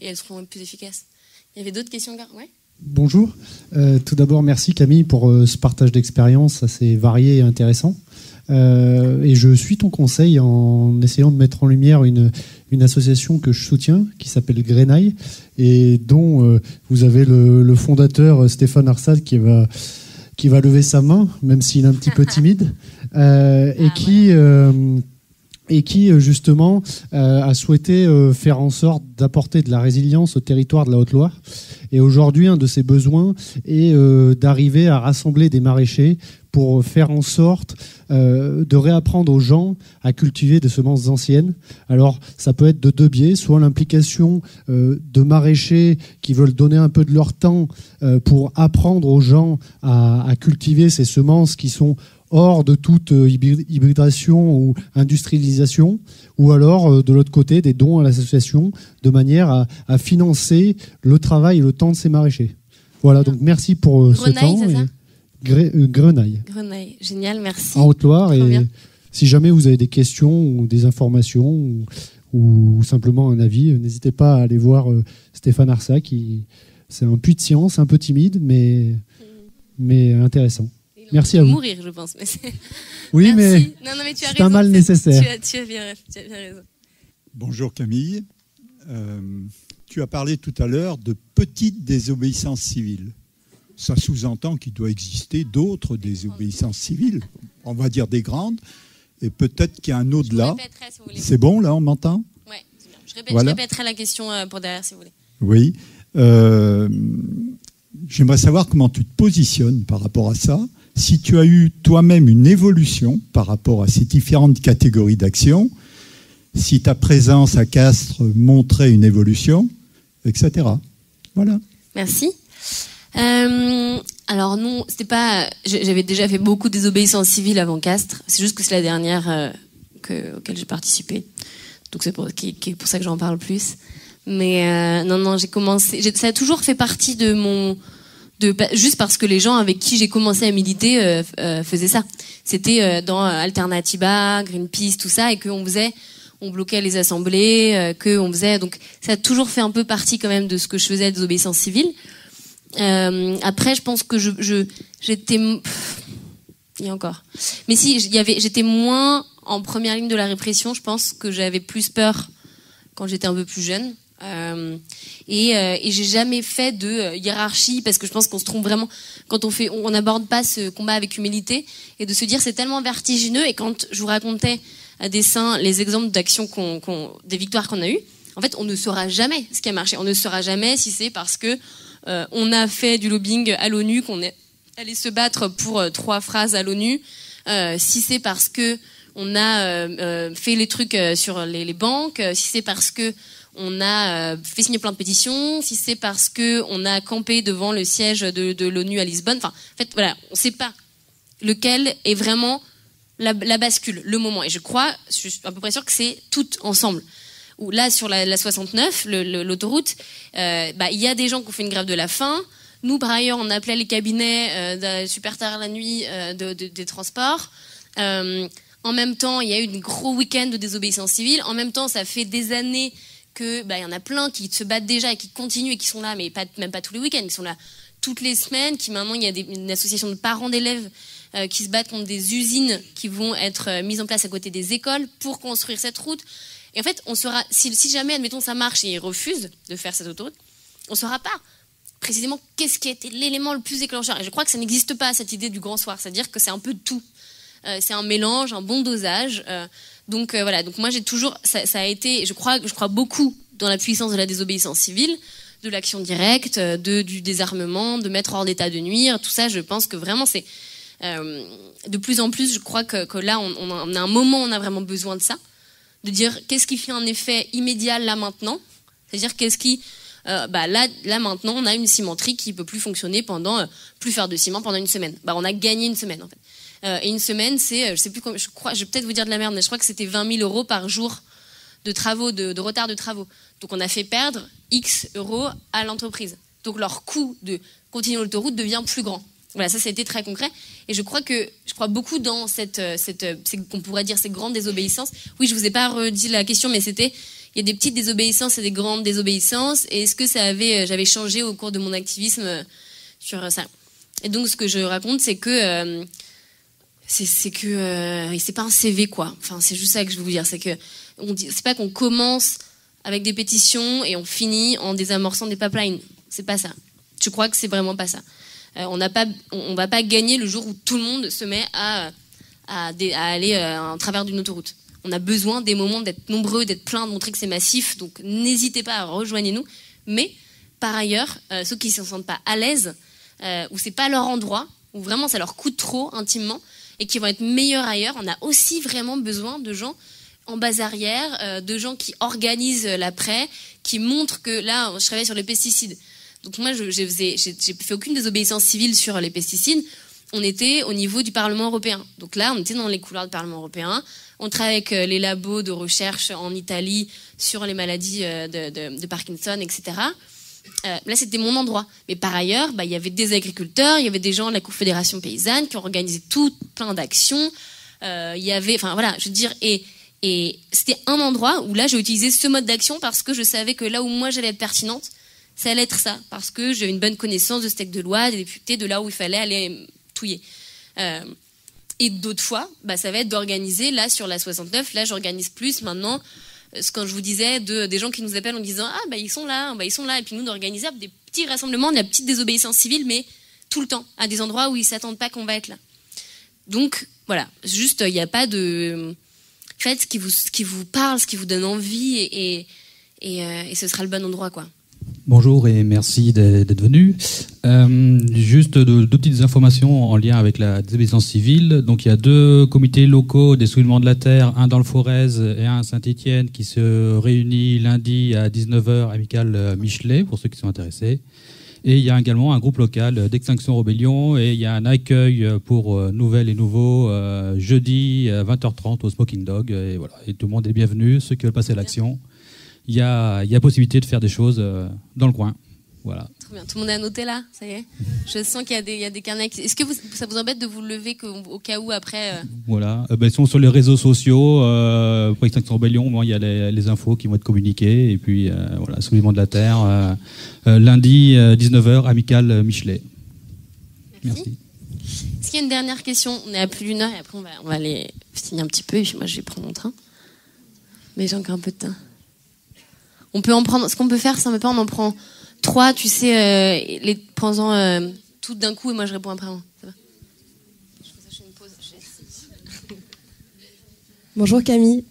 Speaker 1: et elles seront plus efficaces. Il y avait d'autres questions, gars? Ouais.
Speaker 10: Bonjour. Tout d'abord, merci Camille pour ce partage d'expérience assez varié et intéressant. Et je suis ton conseil en essayant de mettre en lumière une association que je soutiens qui s'appelle Grenaille et dont vous avez le fondateur Stéphane Arsad qui va lever sa main, même s'il est un petit peu timide, et qui justement a souhaité faire en sorte d'apporter de la résilience au territoire de la Haute-Loire. Et aujourd'hui, un de ses besoins est d'arriver à rassembler des maraîchers pour faire en sorte de réapprendre aux gens à cultiver des semences anciennes. Alors, ça peut être de deux biais, soit l'implication de maraîchers qui veulent donner un peu de leur temps pour apprendre aux gens à cultiver ces semences qui sont hors de toute hybridation ou industrialisation, ou alors de l'autre côté des dons à l'association de manière à financer le travail et le temps de ces maraîchers. Voilà, donc merci pour ce temps.
Speaker 1: C'est ça ?
Speaker 10: Grenaille.
Speaker 1: Grenaille, génial, merci.
Speaker 10: En Haute-Loire, et si jamais vous avez des questions ou des informations ou simplement un avis, n'hésitez pas à aller voir Stéphane Arsad, c'est un puits de science, un peu timide, mais intéressant. Merci à vous.
Speaker 1: Mourir, je pense. Mais
Speaker 10: oui,
Speaker 1: merci.
Speaker 10: mais,
Speaker 1: mais tu as
Speaker 10: c'est
Speaker 1: raison,
Speaker 10: un mal nécessaire.
Speaker 1: Tu as bien raison.
Speaker 11: Bonjour Camille. Tu as parlé tout à l'heure de petites désobéissances civiles. Ça sous-entend qu'il doit exister d'autres désobéissances civiles, on va dire des grandes. et peut-être qu'il y a un au-delà.
Speaker 1: Si vous voulez.
Speaker 11: C'est bon, là, on m'entend?
Speaker 1: Oui, c'est bien. Je répéterai la question pour derrière, si vous voulez.
Speaker 11: Oui. J'aimerais savoir comment tu te positionnes par rapport à ça. Si tu as eu toi-même une évolution par rapport à ces différentes catégories d'actions, si ta présence à Castres montrait une évolution, etc. Voilà.
Speaker 1: Merci. Alors non, c'était pas. J'avais déjà fait beaucoup de désobéissance civile avant Castres. C'est juste que c'est la dernière auquel j'ai participé. Donc c'est pour ça que j'en parle plus. Mais non, j'ai commencé. Ça a toujours fait partie de mon. Juste parce que les gens avec qui j'ai commencé à militer faisaient ça. C'était dans Alternatiba, Greenpeace, tout ça, et on bloquait les assemblées, qu'on faisait. Donc ça a toujours fait un peu partie quand même de ce que je faisais, des obéissances civiles. Après, je pense que j'étais. Il y a encore. Mais si, j'étais moins en première ligne de la répression. Je pense que j'avais plus peur quand j'étais un peu plus jeune. Et j'ai jamais fait de hiérarchie parce que je pense qu'on se trompe vraiment quand on n'aborde pas ce combat avec humilité et de se dire c'est tellement vertigineux. Et quand je vous racontais à dessein les exemples d'actions des victoires qu'on a eues, en fait on ne saura jamais ce qui a marché. On ne saura jamais si c'est parce que on a fait du lobbying à l'ONU, qu'on est allé se battre pour 3 phrases à l'ONU, si c'est parce que on a fait les trucs sur les banques, si c'est parce que on a fait signer plein de pétitions, si c'est parce que on a campé devant le siège de l'ONU à Lisbonne. Enfin, en fait, voilà, on ne sait pas lequel est vraiment la bascule, le moment. Et je suis à peu près sûre que c'est tout ensemble. Où là, sur la 69, l'autoroute, il y a des gens qui ont fait une grève de la faim. Nous, par ailleurs, on appelait les cabinets super tard la nuit des transports. En même temps, il y a eu un gros week-end de désobéissance civile. En même temps, ça fait des années que y en a plein qui se battent déjà et qui continuent et qui sont là, mais même pas tous les week-ends, qui sont là toutes les semaines. Maintenant, il y a une association de parents d'élèves qui se battent contre des usines qui vont être mises en place à côté des écoles pour construire cette route. Et en fait, on saura, si jamais, admettons, ça marche et ils refusent de faire cette autoroute, on ne saura pas précisément qu'est-ce qui a été l'élément le plus déclencheur. Et je crois que ça n'existe pas, cette idée du grand soir. C'est-à-dire que c'est un peu de tout. C'est un mélange, un bon dosage. Donc voilà. Donc moi j'ai toujours, ça a été, je crois beaucoup dans la puissance de la désobéissance civile, de l'action directe, du désarmement, de mettre hors d'état de nuire. Tout ça, je pense que vraiment c'est de plus en plus. Je crois que là on a un moment où on a vraiment besoin de ça, de dire qu'est-ce qui fait un effet immédiat là maintenant. C'est-à-dire qu'est-ce qui là maintenant on a une cimenterie qui peut plus fonctionner plus faire de ciment pendant une semaine. On a gagné une semaine en fait. Et une semaine, c'est, je sais plus, je vais peut-être vous dire de la merde, mais je crois que c'était 20 000 euros par jour de travaux, de retard de travaux. Donc on a fait perdre X euros à l'entreprise. Donc leur coût de continuer l'autoroute devient plus grand. Voilà, ça a été très concret. Et je crois beaucoup dans qu'on pourrait dire ces grandes désobéissances. Oui, je vous ai pas redit la question, mais il y a des petites désobéissances et des grandes désobéissances. Et est-ce que j'avais changé au cours de mon activisme sur ça? Et donc ce que je raconte, c'est que c'est pas un CV quoi. Enfin, c'est juste ça que je veux vous dire, c'est pas qu'on commence avec des pétitions et on finit en désamorçant des pipelines. C'est pas ça. Je crois que c'est vraiment pas ça. On va pas gagner le jour où tout le monde se met à aller en travers d'une autoroute. On a besoin des moments d'être nombreux, d'être plein, de montrer que c'est massif. Donc n'hésitez pas à rejoindre-nous. Mais par ailleurs, ceux qui ne se sentent pas à l'aise, où c'est pas leur endroit, où vraiment ça leur coûte trop intimement, et qui vont être meilleurs ailleurs, on a aussi vraiment besoin de gens en base arrière, de gens qui organisent l'après, qui montrent que là, je travaille sur les pesticides. Donc moi, j'ai fait aucune désobéissance civile sur les pesticides. On était au niveau du Parlement européen. Donc là, on était dans les couloirs du Parlement européen. On travaille avec les labos de recherche en Italie sur les maladies de Parkinson, etc. Là, c'était mon endroit. Mais par ailleurs, il y avait des agriculteurs, il y avait des gens de la Confédération paysanne qui ont organisé plein d'actions. Il y avait, enfin voilà, je veux dire, et c'était un endroit où là, j'ai utilisé ce mode d'action parce que je savais que là où moi j'allais être pertinente, ça allait être ça, parce que j'avais une bonne connaissance de ce texte de loi, des députés, de là où il fallait aller touiller. Et d'autres fois, ça va être d'organiser, là, sur la 69, là, j'organise plus maintenant. Quand je vous disais des gens qui nous appellent en disant ils sont là, et puis nous d'organiser des petits rassemblements, de la petite désobéissance civile, mais tout le temps, à des endroits où ils s'attendent pas qu'on va être là. Donc voilà, juste il n'y a pas de faites ce qui vous parle, ce qui vous donne envie et ce sera le bon endroit quoi.
Speaker 12: Bonjour et merci d'être venu. Juste deux petites informations en lien avec la désobéissance civile. Donc il y a 2 comités locaux des soulèvements de la terre, un dans le Forez et un à Saint-Étienne, qui se réunit lundi à 19h, amicale Michelet, pour ceux qui sont intéressés. Et il y a également un groupe local d'Extinction Rebellion, et il y a un accueil pour nouvelles et nouveaux jeudi à 20h30 au Smoking Dog. Et voilà, et tout le monde est bienvenu, ceux qui veulent passer à l'action. Il y a possibilité de faire des choses dans le coin. Voilà.
Speaker 1: Très bien. Tout le monde a noté là, ça y est. Je sens qu'il y a des carnets. Est-ce que ça vous embête de vous lever au cas où après
Speaker 12: Voilà. Ils sont sur les réseaux sociaux. Pour Extinction Rebellion, il y a les infos qui vont être communiquées. Et puis, voilà, Soulèvement de la Terre. Lundi, 19h, amicale Michelet. Merci.
Speaker 1: Est-ce qu'il y a une dernière question? On est à plus d'1 heure et après on va aller signer un petit peu. Et puis moi, je vais prendre mon train. Mais j'ai encore un peu de temps. On peut en prendre. Ce qu'on peut faire, c'est on en prend 3, tu sais, les prends-en tout d'un coup et moi je réponds après. Ça va? Je fais une pause.
Speaker 13: Bonjour Camille.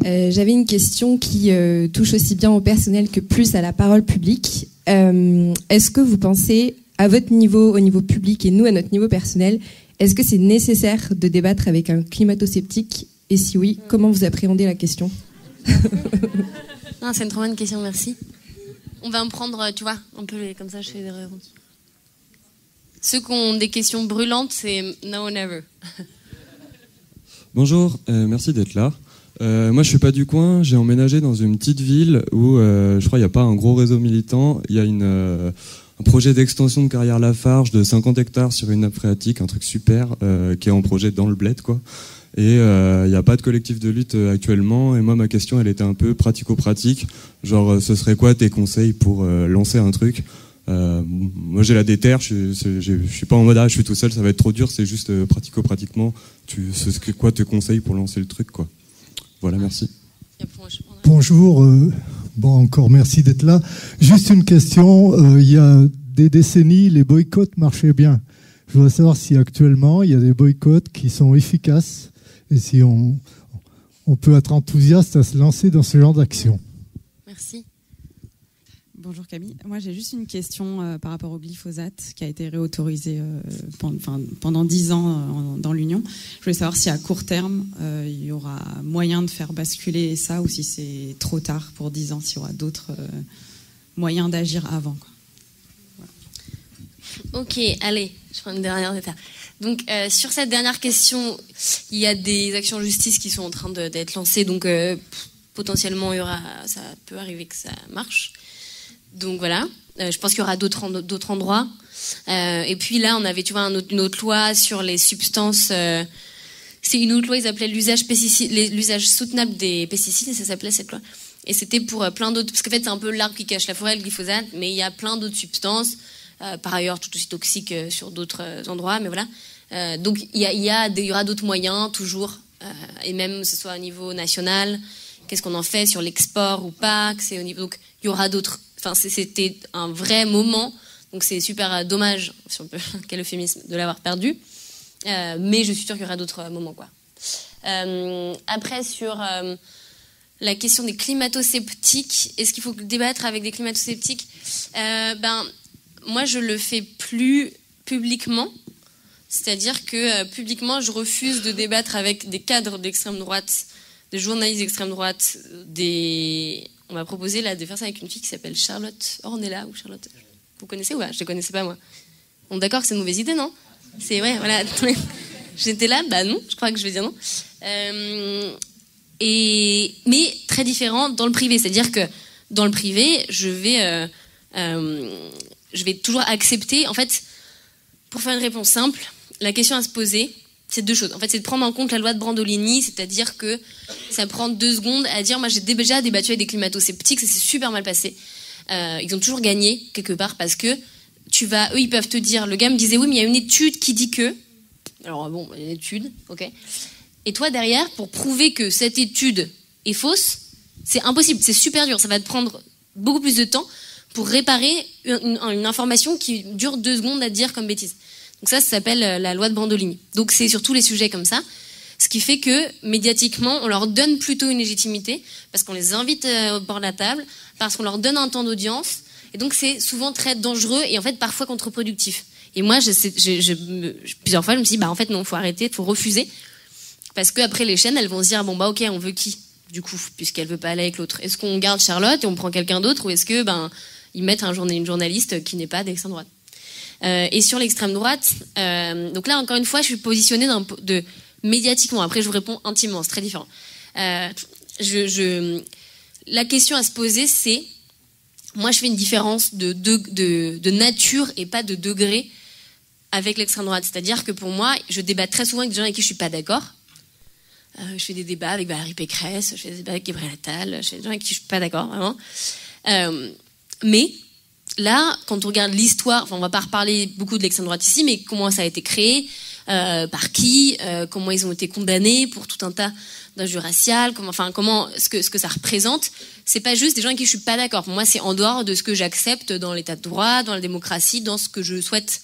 Speaker 13: J'avais une question qui touche aussi bien au personnel que plus à la parole publique. Est-ce que vous pensez, à votre niveau, au niveau public et nous à notre niveau personnel, est-ce que c'est nécessaire de débattre avec un climato-sceptique? Et si oui, comment vous appréhendez la question?
Speaker 1: Non, c'est une trop bonne question, merci. On va en prendre, tu vois, un peu comme ça, je fais des réponses. Ceux qui ont des questions brûlantes, c'est now or never.
Speaker 14: Bonjour, merci d'être là. Moi, je suis pas du coin, j'ai emménagé dans une petite ville où je crois il n'y a pas un gros réseau militant. Il y a un projet d'extension de Carrière Lafarge de 50 hectares sur une nappe phréatique, un truc super, qui est en projet dans le bled, quoi. Et il n'y a pas de collectif de lutte actuellement. Et moi, ma question, elle était un peu pratico-pratique. Genre, ce serait quoi tes conseils pour lancer un truc? Moi, j'ai la déterre. Je suis pas en mode, je suis tout seul, ça va être trop dur. C'est juste pratico-pratiquement. Quoi tes conseils pour lancer le truc, quoi? Voilà, merci.
Speaker 15: Bonjour. Encore merci d'être là. Juste une question. Il y a des décennies, les boycotts marchaient bien. Je voudrais savoir si actuellement, il y a des boycotts qui sont efficaces. Et si on peut être enthousiaste à se lancer dans ce genre d'action.
Speaker 1: Merci.
Speaker 16: Bonjour Camille. Moi j'ai juste une question par rapport au glyphosate qui a été réautorisé pendant 10 ans dans l'Union. Je voulais savoir si à court terme il y aura moyen de faire basculer ça ou si c'est trop tard pour 10 ans, s'il y aura d'autres moyens d'agir avant, quoi. Voilà.
Speaker 1: Ok, allez, je prends une dernière étape. Donc sur cette dernière question, il y a des actions en justice qui sont en train d'être lancées, donc potentiellement ça peut arriver que ça marche. Donc voilà, je pense qu'il y aura d'autres endroits. Et puis là, on avait, tu vois, une autre loi sur les substances. C'est une autre loi, ils appelaient l'usage soutenable des pesticides, et ça s'appelait cette loi. Et c'était pour plein d'autres, parce qu'en fait c'est un peu l'arbre qui cache la forêt, le glyphosate, mais il y a plein d'autres substances. Par ailleurs, tout aussi toxiques sur d'autres endroits, mais voilà. Donc il y aura d'autres moyens toujours, et même que ce soit au niveau national. Qu'est-ce qu'on en fait sur l'export ou pas? C'est au niveau. Donc il y aura d'autres. Enfin, c'était un vrai moment. Donc c'est super dommage, si on peut, quel euphémisme, de l'avoir perdu. Mais je suis sûre qu'il y aura d'autres moments, quoi. Après sur la question des climato-sceptiques, est-ce qu'il faut débattre avec des climato-sceptiques? Moi, je le fais plus publiquement. C'est-à-dire que publiquement, je refuse de débattre avec des cadres d'extrême droite, des journalistes d'extrême droite, On m'a proposé là, de faire ça avec une fille qui s'appelle Charlotte Ornella, ou Charlotte... Vous connaissez ou pas? Je ne les connaissais pas, moi. On est d'accord que c'est une mauvaise idée, non? C'est, ouais, voilà. J'étais là, non, je crois que je vais dire non. Mais très différent dans le privé. C'est-à-dire que dans le privé, je vais toujours accepter. En fait, pour faire une réponse simple, la question à se poser, c'est 2 choses. En fait, c'est de prendre en compte la loi de Brandolini, c'est-à-dire que ça prend 2 secondes à dire, moi j'ai déjà débattu avec des climato-sceptiques, ça s'est super mal passé. Ils ont toujours gagné quelque part parce que eux ils peuvent te dire, le gars me disait oui mais il y a une étude qui dit que, alors bon, une étude, ok. Et toi derrière, pour prouver que cette étude est fausse, c'est impossible, c'est super dur, ça va te prendre beaucoup plus de temps pour réparer une information qui dure 2 secondes à dire comme bêtise. Donc ça s'appelle la loi de Brandolini. Donc c'est sur tous les sujets comme ça. Ce qui fait que, médiatiquement, on leur donne plutôt une légitimité, parce qu'on les invite au bord de la table, parce qu'on leur donne un temps d'audience, et donc c'est souvent très dangereux et en fait parfois contre-productif. Et moi, plusieurs fois, je me suis dit, en fait non, faut arrêter, faut refuser, parce que après les chaînes, elles vont se dire, bon ok, on veut qui, du coup, puisqu'elle veut pas aller avec l'autre. Est-ce qu'on garde Charlotte et on prend quelqu'un d'autre, ou est-ce que ils mettent une journaliste qui n'est pas d'extrême droite. Et sur l'extrême droite, donc là encore une fois, je suis positionnée médiatiquement. Après, je vous réponds intimement, c'est très différent. La question à se poser, c'est, moi, je fais une différence de nature et pas de degré avec l'extrême droite. C'est-à-dire que pour moi, je débatte très souvent avec des gens avec qui je suis pas d'accord. Je fais des débats avec Valérie Pécresse, je fais des débats avec Gabriel Attal, je fais des gens avec qui je suis pas d'accord, vraiment. Mais là, quand on regarde l'histoire, on va pas reparler beaucoup de l'extrême droite ici, mais comment ça a été créé, par qui, comment ils ont été condamnés pour tout un tas d'injures raciales, comment ce que ça représente. C'est pas juste des gens avec qui je suis pas d'accord. Pour moi, c'est en dehors de ce que j'accepte dans l'état de droit, dans la démocratie, dans ce que je souhaite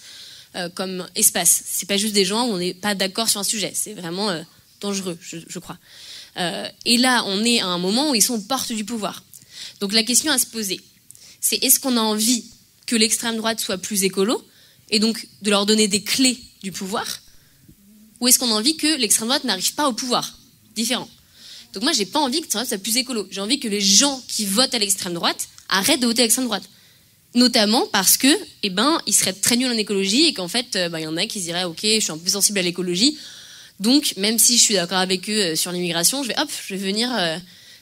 Speaker 1: comme espace. C'est pas juste des gens où on n'est pas d'accord sur un sujet. C'est vraiment dangereux, je crois. Et là, on est à un moment où ils sont aux portes du pouvoir. Donc la question à se poser, c'est est-ce qu'on a envie que l'extrême droite soit plus écolo et donc de leur donner des clés du pouvoir, ou est-ce qu'on a envie que l'extrême droite n'arrive pas au pouvoir? Différent. Donc moi, j'ai pas envie que l'extrême droite soit plus écolo. J'ai envie que les gens qui votent à l'extrême droite arrêtent de voter à l'extrême droite. Notamment parce que, ils seraient très nuls en écologie et qu'en fait, y en a qui se diraient, ok, je suis un peu sensible à l'écologie, donc même si je suis d'accord avec eux sur l'immigration, je vais venir.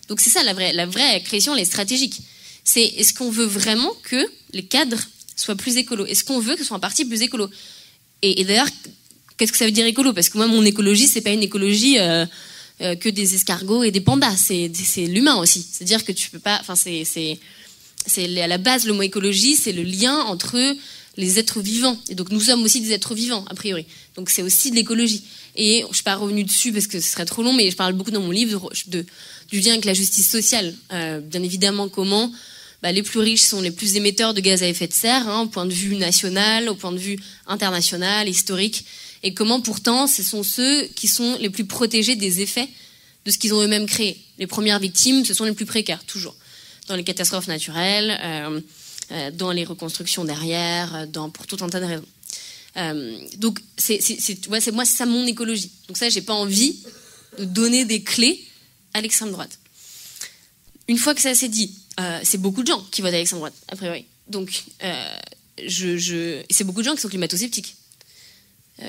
Speaker 1: Donc c'est ça la vraie question, elle est stratégique. C'est est-ce qu'on veut vraiment que les cadres soient plus écolos? Est-ce qu'on veut que ce soit un parti plus écolo? Et d'ailleurs, qu'est-ce que ça veut dire écolo? Parce que moi, mon écologie, c'est pas une écologie que des escargots et des pandas. C'est l'humain aussi. C'est-à-dire que tu peux pas. Enfin, c'est à la base, le mot écologie, c'est le lien entre les êtres vivants. Et donc, nous sommes aussi des êtres vivants, a priori. Donc, c'est aussi de l'écologie. Et je suis pas revenue dessus parce que ce serait trop long, mais je parle beaucoup dans mon livre du lien avec la justice sociale. Bien évidemment, comment les plus riches sont les plus émetteurs de gaz à effet de serre, au point de vue national, au point de vue international, historique, et comment pourtant ce sont ceux qui sont les plus protégés des effets de ce qu'ils ont eux-mêmes créé. Les premières victimes, ce sont les plus précaires, toujours. Dans les catastrophes naturelles, dans les reconstructions derrière, pour tout un tas de raisons. Donc, moi, c'est ça mon écologie. Donc ça, j'ai pas envie de donner des clés à l'extrême droite. Une fois que ça s'est dit, c'est beaucoup de gens qui votent à l'extrême droite, a priori. Donc, c'est beaucoup de gens qui sont climato-sceptiques.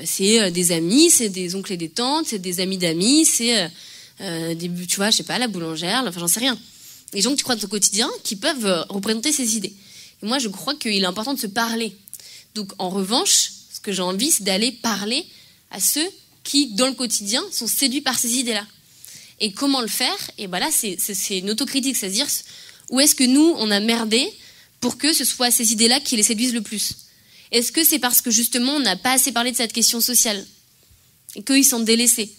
Speaker 1: C'est des amis, c'est des oncles et des tantes, c'est des amis d'amis, c'est tu vois, je sais pas, la boulangère, enfin, j'en sais rien. Les gens que tu crois dans ton quotidien qui peuvent représenter ces idées. Et moi, je crois qu'il est important de se parler. Donc, en revanche, ce que j'ai envie, c'est d'aller parler à ceux qui, dans le quotidien, sont séduits par ces idées-là. Et comment le faire? Et là, c'est une autocritique, c'est-à-dire où est-ce que nous, on a merdé pour que ce soit ces idées-là qui les séduisent le plus? Est-ce que c'est parce que justement, on n'a pas assez parlé de cette question sociale et qu'ils sont délaissés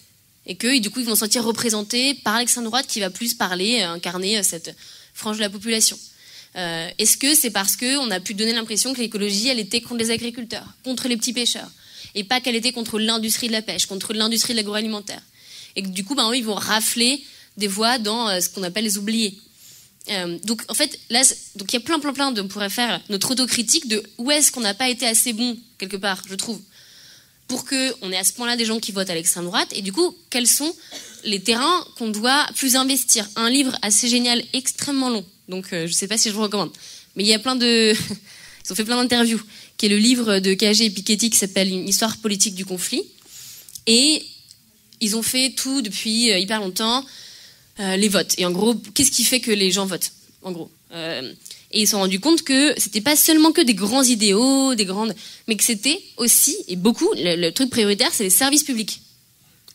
Speaker 1: et que du coup, ils vont se sentir représentés par l'extrême droite qui va plus parler, incarner cette frange de la population? Est-ce que c'est parce qu'on a pu donner l'impression que l'écologie, elle était contre les agriculteurs, contre les petits pêcheurs, et pas qu'elle était contre l'industrie de la pêche, contre l'industrie de l'agroalimentaire? Et que du coup, ils vont rafler des voix dans ce qu'on appelle les oubliés. Donc, en fait, là, il y a plein on pourrait faire notre autocritique de où est-ce qu'on n'a pas été assez bon, quelque part, je trouve, pour qu'on ait à ce point-là des gens qui votent à l'extrême droite. Et du coup, quels sont les terrains qu'on doit plus investir? Un livre assez génial, extrêmement long, donc je ne sais pas si je vous recommande, mais il y a ils ont fait plein d'interviews, qui est le livre de Cagé et Piketty qui s'appelle Une histoire politique du conflit. Et ils ont fait tout depuis hyper longtemps, les votes. Et en gros, qu'est-ce qui fait que les gens votent, en gros? Et ils se sont rendus compte que c'était pas seulement que des grands idéaux, mais que c'était aussi, et beaucoup, le truc prioritaire, c'est les services publics.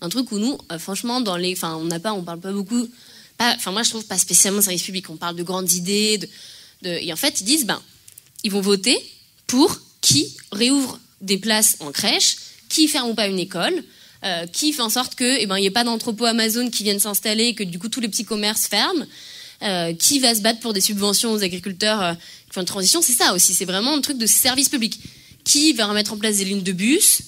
Speaker 1: Un truc où nous, franchement, on parle pas beaucoup, moi je trouve pas spécialement de services publics, on parle de grandes idées, et en fait, ils disent, ils vont voter pour qui réouvre des places en crèche, qui ferme ou pas une école, qui fait en sorte que il n'y ait pas d'entrepôt Amazon qui viennent s'installer et que du coup tous les petits commerces ferment, qui va se battre pour des subventions aux agriculteurs qui font une transition. C'est ça aussi, c'est vraiment un truc de service public. qui va remettre en place des lignes de bus,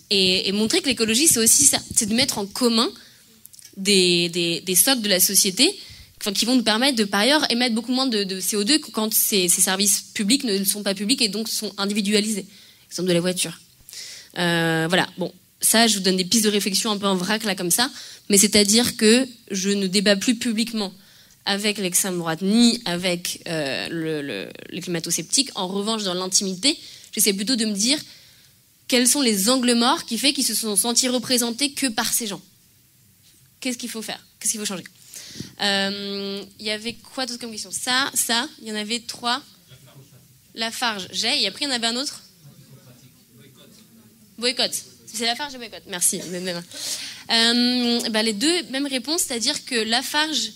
Speaker 1: et montrer que l'écologie, c'est aussi ça, c'est de mettre en commun des stocks de la société, qui vont nous permettre de, par ailleurs, émettre beaucoup moins de CO2 quand ces services publics ne sont pas publics et donc sont individualisés. Exemple de la voiture. Voilà, bon, ça, je vous donne des pistes de réflexion un peu en vrac, là, comme ça, mais c'est-à-dire que je ne débat plus publiquement avec l'extrême droite, ni avec les climato-sceptiques. En revanche, dans l'intimité, j'essaie plutôt de me dire quels sont les angles morts qui fait qu'ils se sont sentis représentés que par ces gens. Qu'est-ce qu'il faut faire? Qu'est-ce qu'il faut changer? Il y avait quoi d'autre comme question? Ça, il y en avait 3. Lafarge, et après il y en avait un autre. Boycott. C'est Lafarge et boycott. Merci. Les deux mêmes réponses, c'est-à-dire que Lafarge,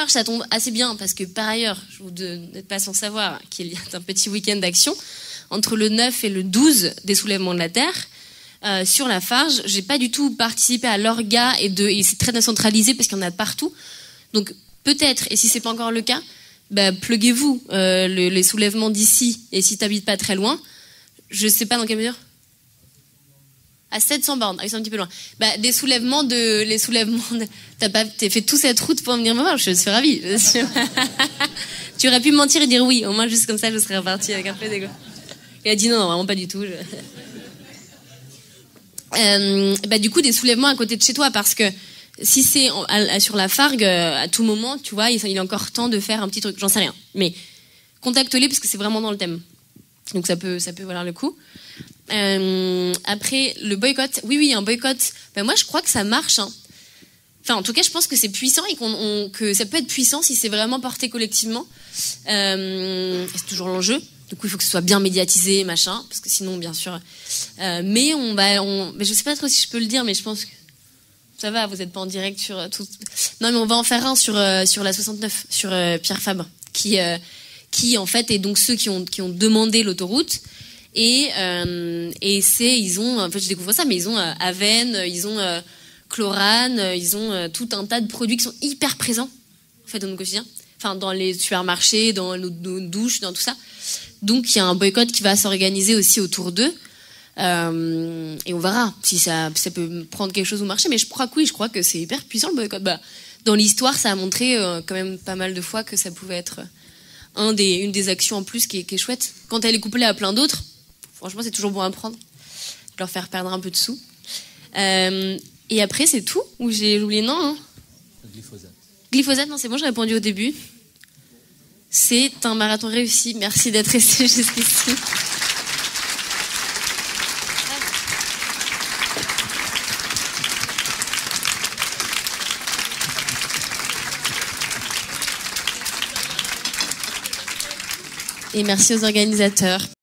Speaker 1: ça tombe assez bien parce que par ailleurs, vous n'êtes pas sans savoir qu'il y a un petit week-end d'action entre le 9 et le 12 des soulèvements de la Terre. Sur Lafarge, j'ai pas du tout participé à l'orga et c'est très décentralisé parce qu'il y en a partout. Donc peut-être, et si c'est pas encore le cas, pluguez-vous les soulèvements d'ici, et si t'habites pas très loin, je sais pas dans quelle mesure. À 700 bornes, c'est un petit peu loin. Les soulèvements t'as fait toute cette route pour venir me voir, je suis ravie. Tu aurais pu me mentir et dire oui, au moins juste comme ça je serais repartie avec un peu d'égo. Il a dit non, vraiment pas du tout. Du coup, des soulèvements à côté de chez toi, parce que si c'est sur la Fargue, à tout moment, tu vois, il est encore temps de faire un petit truc, j'en sais rien. Mais contacte-les parce que c'est vraiment dans le thème. Donc ça peut valoir le coup. Après, le boycott. Oui, un boycott. Moi, je crois que ça marche. Hein. Enfin, en tout cas, je pense que c'est puissant et que ça peut être puissant si c'est vraiment porté collectivement. C'est toujours l'enjeu. Du coup, il faut que ce soit bien médiatisé, machin, parce que sinon, bien sûr. Mais je sais pas trop si je peux le dire, mais je pense que ça va. Vous n'êtes pas en direct sur tout. Non, mais on va en faire un sur la 69, sur Pierre Fabre, qui en fait est donc ceux qui ont demandé l'autoroute. Et ils ont, en fait, je découvre ça, mais ils ont Aven, ils ont Chlorane, ils ont tout un tas de produits qui sont hyper présents, en fait, dans nos quotidiens. Enfin, dans les supermarchés, dans nos douches, dans tout ça. Donc, il y a un boycott qui va s'organiser aussi autour d'eux. Et on verra si ça peut prendre quelque chose au marché. Mais je crois que oui, je crois que c'est hyper puissant, le boycott. Dans l'histoire, ça a montré quand même pas mal de fois que ça pouvait être une des actions en plus qui est chouette. Quand elle est couplée à plein d'autres, franchement, c'est toujours bon à prendre. Leur faire perdre un peu de sous. Et après, c'est tout? Ou j'ai oublié? Non, hein. Glyphosate, non, c'est bon, j'ai répondu au début. C'est un marathon réussi. Merci d'être resté jusqu'ici. Et merci aux organisateurs.